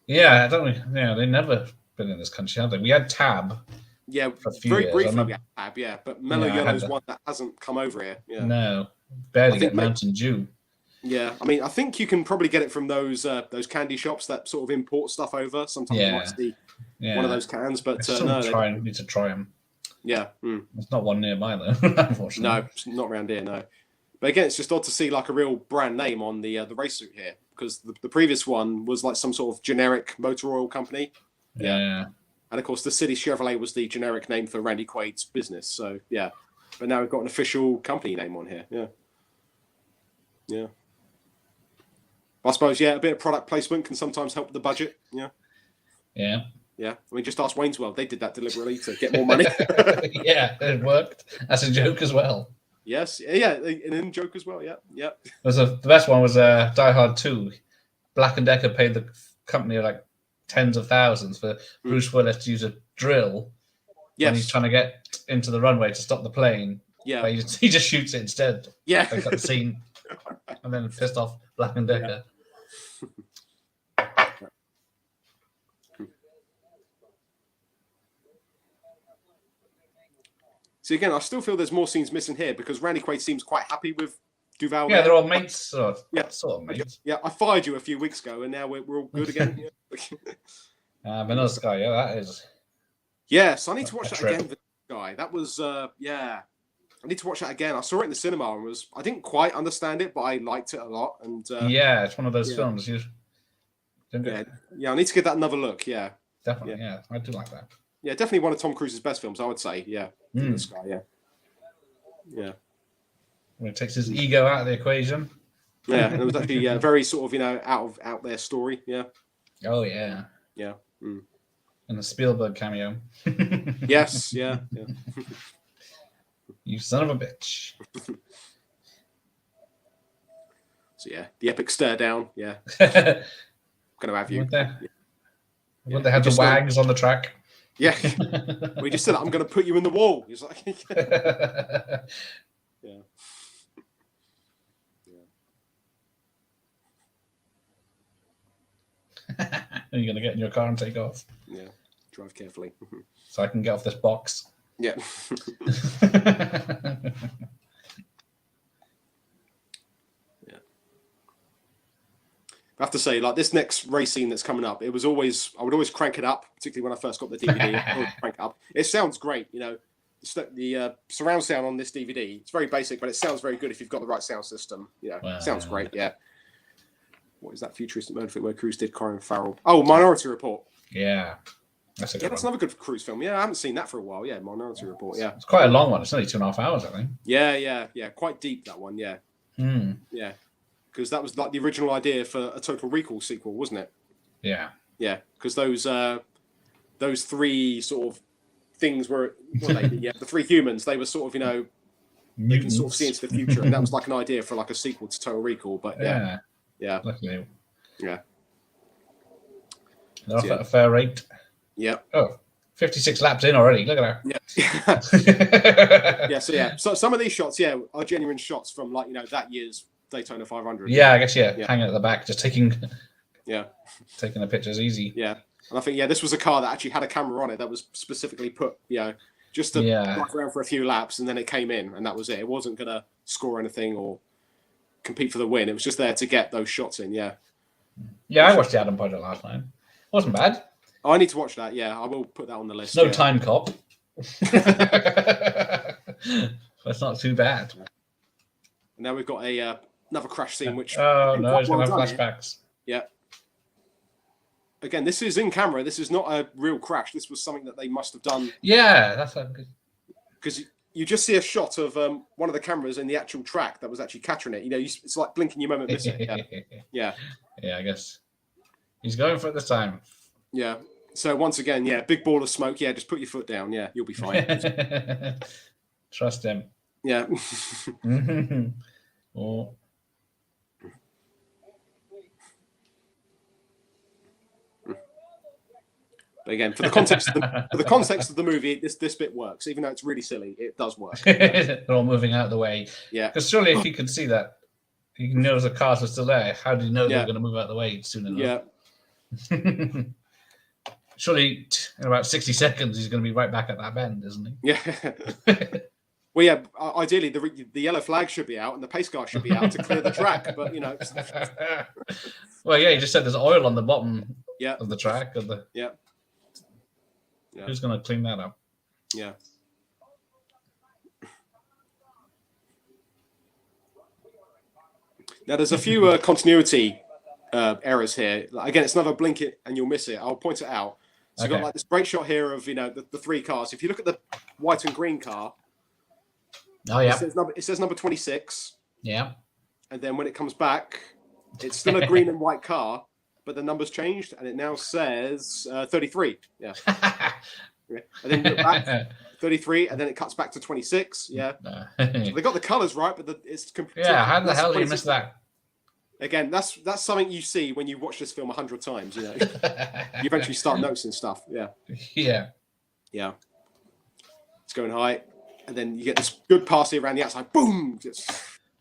A: Yeah, I don't. Yeah, they've never been in this country, have they? We had Tab.
B: Yeah,
A: for a few
B: very
A: years.
B: briefly we had Tab. Yeah, but Mellow Yellow's one that hasn't come over here. Yeah.
A: No, barely get Mountain Dew.
B: Yeah, I mean, I think you can probably get it from those candy shops that sort of import stuff over. Sometimes you might see one of those cans, but
A: need to try them.
B: Yeah,
A: There's not one nearby though, unfortunately.
B: No, it's not around here. No, but again, it's just odd to see like a real brand name on the race suit here, because the previous one was like some sort of generic motor oil company.
A: Yeah.
B: And of course, the City Chevrolet was the generic name for Randy Quaid's business. So yeah, but now we've got an official company name on here. Yeah. Yeah. I suppose, a bit of product placement can sometimes help the budget. Yeah.
A: Yeah.
B: Yeah. I mean, just ask Wayne's World. They did that deliberately to get more money.
A: Yeah, it worked. That's a joke as well.
B: Yes. Yeah. An in joke as well. Yeah. Yeah.
A: The best one was Die Hard 2. Black & Decker paid the company like tens of thousands for Bruce Willis to use a drill when he's trying to get into the runway to stop the plane.
B: Yeah.
A: But he just shoots it instead.
B: Yeah.
A: They cut the scene. And then pissed off Black & Decker.
B: See, again, I still feel there's more scenes missing here because Randy Quaid seems quite happy with Duval.
A: Yeah, they're all mates, sort of.
B: Yeah,
A: sort of mates.
B: Yeah, I fired you a few weeks ago, and now we're all good again.
A: Vanilla Sky, yeah, that is.
B: Yes, I need to watch that again. Vanilla Sky, that was yeah. I need to watch that again. I saw it in the cinema and I didn't quite understand it, but I liked it a lot. And
A: yeah, it's one of those films you.
B: Yeah, I need to give that another look. Yeah,
A: definitely. Yeah, I do like that.
B: Yeah, definitely one of Tom Cruise's best films, I would say. Yeah, Vanilla Sky. Yeah, yeah.
A: When it takes his ego out of the equation.
B: Yeah, and it was actually very sort of out there story. Yeah.
A: Oh yeah.
B: Yeah.
A: And the Spielberg cameo.
B: Yes. Yeah. Yeah.
A: You son of a bitch.
B: So yeah, the epic stare down. Yeah. Gonna have you.
A: Would they have the wags on the track?
B: Yeah. We just said, I'm going to put you in the wall. He's like, yeah.
A: Are you going to get in your car and take off?
B: Yeah. Drive carefully.
A: So I can get off this box.
B: Yeah. I have to say, like this next race scene that's coming up, I would always crank it up, particularly when I first got the DVD. I always crank it up. It sounds great, the surround sound on this DVD. It's very basic, but it sounds very good if you've got the right sound system. It sounds great. Yeah. What is that futuristic mode where Cruise did Colin Farrell? Oh, Minority Report.
A: Yeah. That's
B: another good Cruise film. Yeah, I haven't seen that for a while. Yeah, Minority Report. Yeah.
A: It's quite a long one. It's only 2.5 hours, I think.
B: Yeah. Quite deep, that one. Yeah. Yeah. Because that was like the original idea for a Total Recall sequel, wasn't it?
A: Yeah.
B: Yeah, because those three sort of things were the three humans. They were sort of they can sort of see into the future, and that was like an idea for like a sequel to Total Recall. But yeah.
A: Luckily.
B: Yeah.
A: They're off at a fair rate.
B: Yeah.
A: Oh, 56 laps in already. Look at
B: that. Yeah. So some of these shots, are genuine shots from that year's Daytona 500.
A: Yeah, I guess hanging at the back, just taking the pictures easy.
B: Yeah, and I think this was a car that actually had a camera on it that was specifically put just to drive around for a few laps, and then it came in, and that was it. It wasn't gonna score anything or compete for the win. It was just there to get those shots in. Yeah.
A: Yeah, I watched the Adam Project last night. Wasn't bad.
B: Oh, I need to watch that. Yeah, I will put that on the list.
A: No time cop. That's not too bad.
B: And now we've got another crash scene, which
A: it's gonna have flashbacks.
B: Yeah. Again, this is in camera. This is not a real crash. This was something that they must have done.
A: Yeah, that's good.
B: Because you just see a shot of one of the cameras in the actual track that was actually capturing it. It's like blinking your moment, missing it. Yeah.
A: Yeah, I guess he's going for it this time.
B: Yeah. So once again, big ball of smoke. Yeah, just put your foot down. Yeah, you'll be fine.
A: Trust him.
B: Yeah.
A: Oh.
B: But again, for the context of the movie, this bit works. Even though it's really silly, it does work.
A: They're all moving out of the way.
B: Yeah.
A: Because surely, if you could see that, you know the cars were still there. How do you know they're going to move out of the way soon enough?
B: Yeah.
A: Surely, in about 60 seconds, he's going to be right back at that bend, isn't he?
B: Yeah. Well, yeah. Ideally, the yellow flag should be out and the pace car should be out to clear the track. But
A: Well, yeah. You just said there's oil on the bottom.
B: Yeah.
A: Of the track.
B: Yeah.
A: Who's going to clean that up?
B: Yeah. Now, there's a few continuity errors here. Again, it's another blink it and you'll miss it. I'll point it out. So you've got like this great shot here of the three cars. If you look at the white and green car, it says number 26.
A: Yeah.
B: And then when it comes back, it's still a green and white car, but the number's changed and it now says 33. Yeah. And then you look back, 33, and then it cuts back to 26. Yeah. So they got the colors right, but it's completely.
A: Yeah. How the hell did you miss that?
B: Again, that's something you see when you watch this film 100 times. You eventually start noticing stuff. Yeah.
A: Yeah.
B: Yeah. It's going high, and then you get this good pass around the outside. Boom.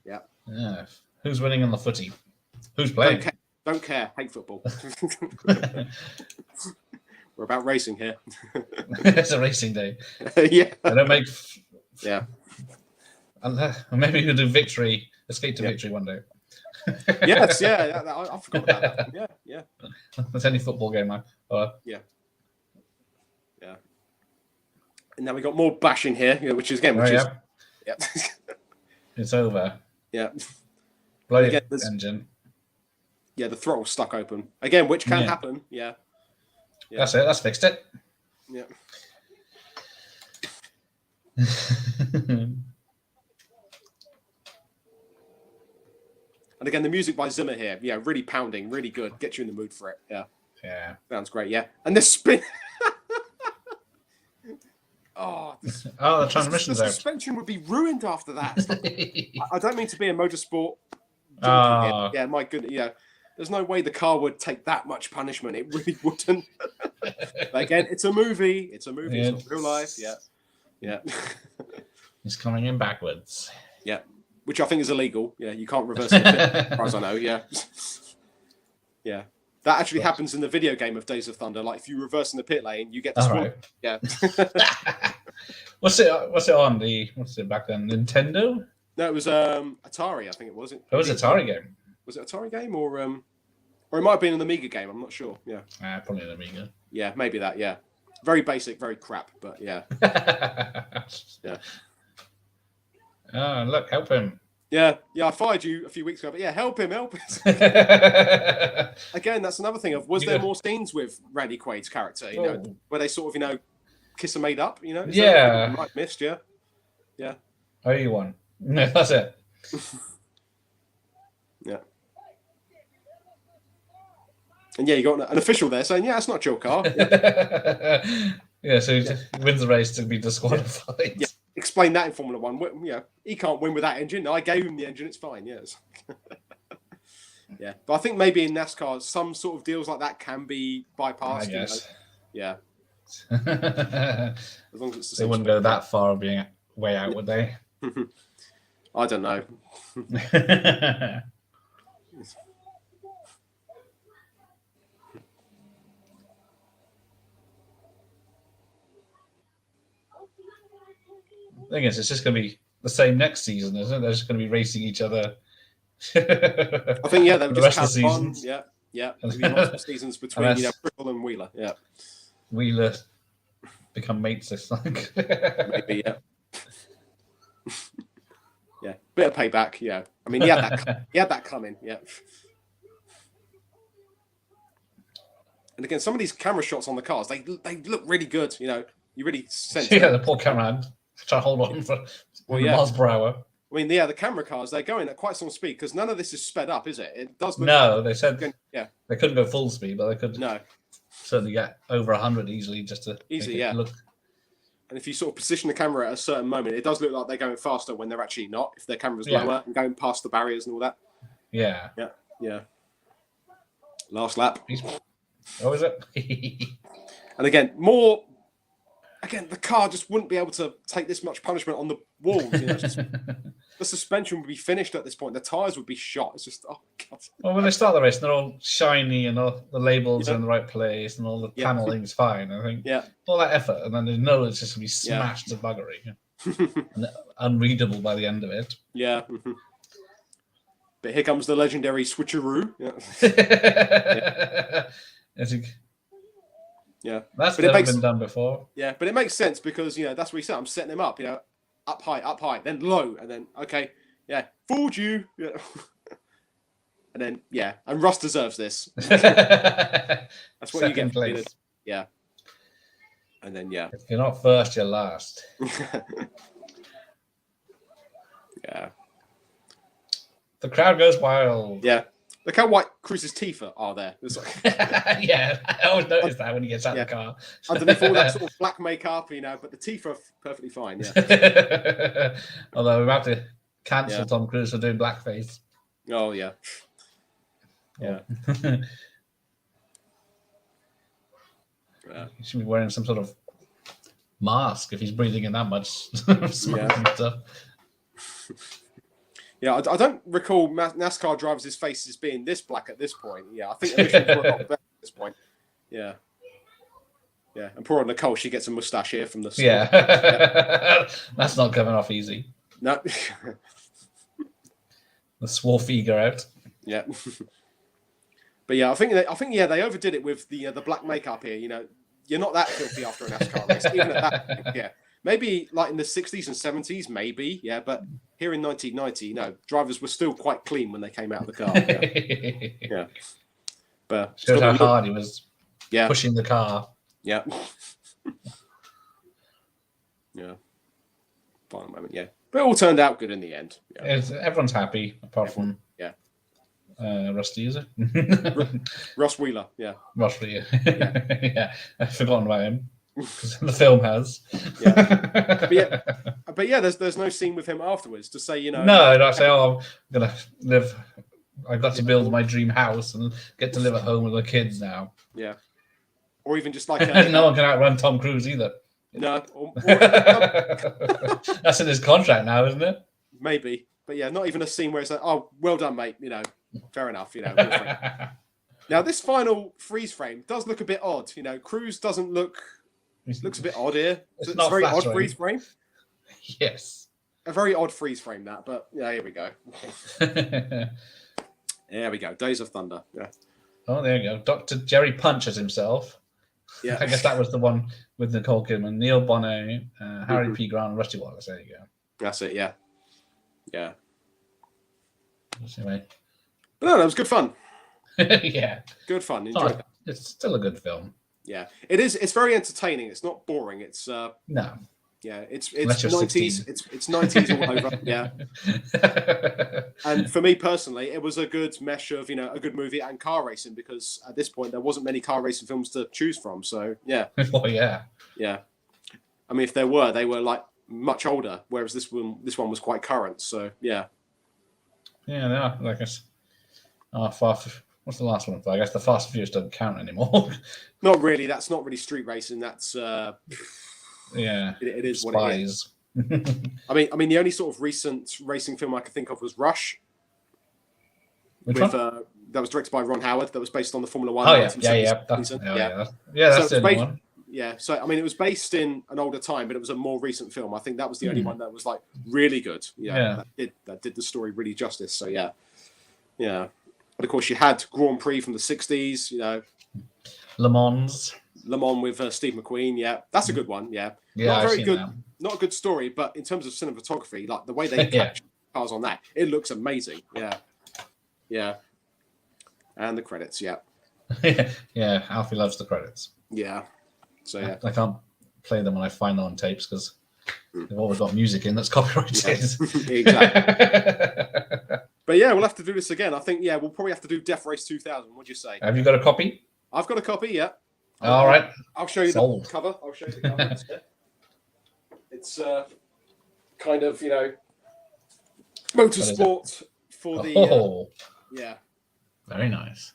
B: Yeah.
A: Yeah. Who's winning on the footy? Who's playing?
B: Don't care. Hate football. We're about racing here.
A: It's a racing day.
B: Yeah.
A: They don't make
B: Yeah.
A: And maybe we'll do Victory, Escape to Victory one day.
B: Yes, yeah, I forgot about that. Yeah, yeah.
A: That's any football game, man.
B: Yeah. Yeah. And now we got more bashing here, which is again,
A: yeah. It's over.
B: Yeah.
A: Bloody engine.
B: Yeah, the throttle's stuck open again, which can happen. Yeah.
A: That's it. That's fixed it.
B: Yeah. And again, the music by Zimmer here, really pounding, really good. Get you in the mood for it. Yeah.
A: Yeah.
B: Sounds great. Yeah. And the spin. The
A: transmission's
B: the
A: out.
B: suspension would be ruined after that. I don't mean to be a motorsport junkie. Yeah, my goodness. Yeah. There's no way the car would take that much punishment. It really wouldn't. But again, it's a movie. It's not real life. Yeah. Yeah.
A: He's coming in backwards.
B: Yeah. Which I think is illegal. Yeah, you can't reverse it, as far as I know. Yeah. Yeah. That actually happens in the video game of Days of Thunder. Like, if you reverse in the pit lane, you get the
A: right.
B: Yeah.
A: What's it on? What's it back then? Nintendo?
B: No, it was Atari, I think it was. It
A: was Atari game.
B: Was it Atari game or it might have been an Amiga game, I'm not sure. Yeah.
A: Probably an Amiga.
B: Yeah, maybe that, yeah. Very basic, very crap, but yeah. Yeah.
A: Oh, look, help him.
B: Yeah, I fired you a few weeks ago, but yeah, help him. Again, that's another thing was there more scenes with Randy Quaid's character, where they sort of, kiss and made up, Is
A: yeah.
B: You might have missed, yeah. Yeah.
A: Oh, you won. No, that's it.
B: Yeah. And yeah, you got an official there saying, that's not your car.
A: Yeah, so he wins the race to be disqualified.
B: Yeah. Explain that in Formula One. He can't win with that engine. I gave him the engine. It's fine. Yes. Yeah, but I think maybe in NASCAR, some sort of deals like that can be bypassed. I
A: guess.
B: Yeah. As long as it's the same.
A: They wouldn't go that far of being way out, would they?
B: I don't know.
A: Thing is, it's just going to be the same next season, isn't it? They're just going to be racing each other.
B: I think they'll
A: the
B: just
A: rest of the
B: fun.
A: seasons.
B: Yeah. There'll be multiple seasons between Bristol and Wheeler. Yeah.
A: Wheeler become mates. It's like
B: maybe yeah. Bit of payback. Yeah. I mean, he had that coming. Yeah. And again, some of these camera shots on the cars, they look really good. You really sense.
A: Yeah, the poor cameraman trying to hold on for miles per hour.
B: I mean, the camera cars, they're going at quite some speed because none of this is sped up, is it? It does.
A: They said they couldn't go full speed, but they could certainly get over 100 easily just to look.
B: And if you sort of position the camera at a certain moment, it does look like they're going faster when they're actually not. If their camera's lower and going past the barriers and all that.
A: Yeah.
B: Yeah. Last lap.
A: Oh, is it?
B: And again, the car just wouldn't be able to take this much punishment on the walls. The suspension would be finished at this point. The tyres would be shot. It's just, oh, God.
A: Well, when they start the race, they're all shiny and all the labels are in the right place and all the paneling's fine. I think all that effort, and then they know it's just going to be smashed to buggery and unreadable by the end of it.
B: Yeah. But here comes the legendary switcheroo. Yeah.
A: That's never been done before.
B: Yeah, but it makes sense because that's what he said. I'm setting him up. Up high, then low, and then fooled you. Yeah. And then and Russ deserves this. That's what you get. Place. Yeah. And then
A: if you're not first, you're last.
B: Yeah.
A: The crowd goes wild.
B: Yeah. Look how white Cruz's teeth are there.
A: Yeah, I always notice that when he gets out of the car.
B: Underneath all that sort of black makeup, but the teeth are perfectly fine. Yeah.
A: Although we're about to cancel Tom Cruise for doing blackface.
B: Oh yeah. Yeah.
A: He should be wearing some sort of mask if he's breathing in that much smoke and stuff.
B: Yeah, I don't recall NASCAR drivers' faces being this black at this point. Yeah, I think emissions were a lot better at this point. Yeah. Yeah, and poor Nicole, she gets a mustache here from the store.
A: Yeah. That's not coming off easy.
B: No.
A: The swarf eager out.
B: Yeah. But yeah, I think they overdid it with the black makeup here. You know, you're not that filthy after a NASCAR race, even at that. Yeah, maybe like in the 60s and 70s, maybe. Yeah, but here in 1990, drivers were still quite clean when they came out of the car. Yeah. Yeah. But
A: shows how hard he was.
B: Yeah.
A: Pushing the car.
B: Yeah. Yeah. Final moment. Yeah, but it all turned out good in the end. Yeah.
A: Everyone's happy apart from.
B: Yeah.
A: Rusty, is it?
B: Ross Wheeler, yeah.
A: Ross Wheeler, yeah. I've forgotten about him because the film has.
B: Yeah, but yeah, there's no scene with him afterwards to say,
A: No, not say, I'm gonna live. I've got to build my dream house and get to live at home with the kids now.
B: Yeah, or even just like
A: no one can outrun Tom Cruise either.
B: No,
A: that's in his contract now, isn't it?
B: Maybe, but yeah, not even a scene where it's like, oh, well done, mate. Fair enough. Now this final freeze frame does look a bit odd. Cruise doesn't looks a bit odd here. It's a very odd freeze frame.
A: Yes,
B: a very odd freeze frame that, but yeah, here we go. There we go. Days of Thunder. Yeah.
A: Oh, there you go. Dr. Jerry punches himself.
B: Yeah.
A: I guess that was the one with Nicole Kidman, Neil Bonet, Harry P. Grant, and Rusty Wallace. There you go.
B: That's it. Yeah. Yeah.
A: Anyway.
B: But no, that was good fun.
A: Yeah.
B: Good fun. Enjoyed that.
A: It's still a good film.
B: Yeah. It is. It's very entertaining. It's not boring. It's
A: no.
B: Yeah, it's 90s. It's 90s all over. Yeah. And for me personally, it was a good mesh of a good movie and car racing, because at this point there wasn't many car racing films to choose from. So yeah.
A: Oh yeah.
B: Yeah. I mean, if there were, they were like much older, whereas this one was quite current. So yeah.
A: Yeah, no, I guess. What's the last one? I guess the Fast and Furious doesn't count anymore.
B: Not really. That's not really street racing. That's
A: yeah,
B: it is
A: Spies.
B: What it is. I mean, the only sort of recent racing film I could think of was Rush.
A: Which one?
B: That was directed by Ron Howard. That was based on the Formula One.
A: Oh yeah, that's the one.
B: Yeah, so I mean, it was based in an older time, but it was a more recent film. I think that was the only one that was like really good. Yeah. That did the story really justice. So yeah. But of course, you had Grand Prix from the '60s.
A: Le Mans
B: with Steve McQueen. Yeah, that's a good one. Yeah,
A: not
B: very good. That. Not a good story, but in terms of cinematography, like the way they capture cars on that, it looks amazing. Yeah. And the credits. Yeah.
A: Yeah, Alfie loves the credits.
B: Yeah. So yeah,
A: I can't play them when I find them on tapes because they've always got music in that's copyrighted.
B: Exactly. But yeah, we'll have to do this again. I think we'll probably have to do Death Race 2000. What do you say?
A: Have you got a copy?
B: I've got a copy. Yeah.
A: All right.
B: I'll show you the cover. It's kind of motorsport for the yeah.
A: Very nice.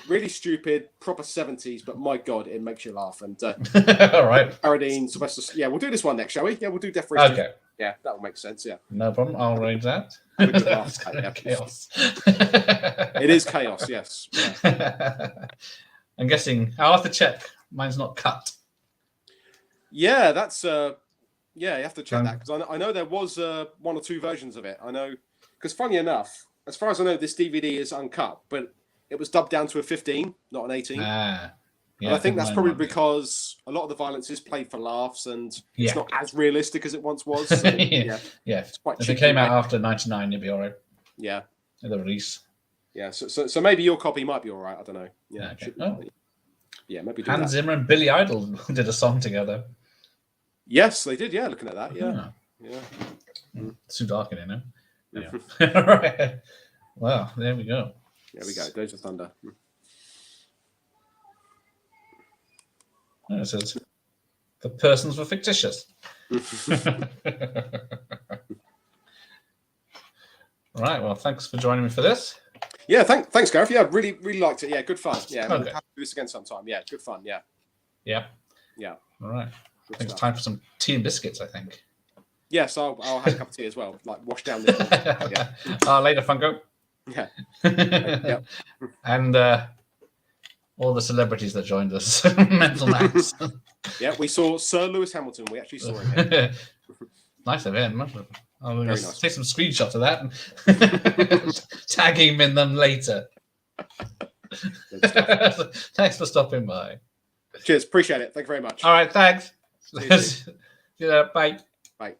B: Really stupid, proper 70s, but my God, it makes you laugh. And
A: all right,
B: Paradine, Sylvester. Yeah, we'll do this one next, shall we? Yeah, we'll do Death Race.
A: Okay.
B: Yeah, that will make sense. Yeah.
A: No problem. I'll arrange that. Chaos.
B: It is chaos. Yes.
A: Yeah. I'm guessing. I'll have to check. Mine's not cut.
B: Yeah, that's you have to check that, because I know there was one or two versions of it. I know, because funny enough, as far as I know, this DVD is uncut, but it was dubbed down to a 15, not an 18. And I think that's probably because a lot of the violence is played for laughs, and it's not as realistic as it once was. So,
A: it's quite. If it came out after '99, it'd be all right.
B: Yeah.
A: The release.
B: Yeah. So maybe your copy might be all right. I don't know. Yeah.
A: Okay.
B: Yeah. Maybe.
A: Hans Zimmer and Billy Idol did a song together.
B: Yes, they did. Yeah. Looking at that. Yeah.
A: It's too dark in here now. Yeah. All right. Well, there we go.
B: There we go. Days of Thunder.
A: It says the persons were fictitious. Right. Well, thanks for joining me for this.
B: Yeah. Thanks, Gareth. Yeah, really liked it. Yeah, good fun. Yeah, we'll have to do this again sometime. Yeah, good fun. Yeah.
A: Yeah. All right. I think it's time for some tea and biscuits, I think.
B: Yes, I'll have a cup of tea as well. Like wash down this. Yeah.
A: Later, Funko.
B: Yeah.
A: And all the celebrities that joined us. Mental Max.
B: Yeah, we saw Sir Lewis Hamilton. We actually saw him.
A: Nice of him. I'm going to
B: nice.
A: take some screenshots of that and tag him in them later. Thanks for stopping by.
B: Cheers. Appreciate it. Thank you very much.
A: All right. Thanks. Yeah, bye.
B: Bye.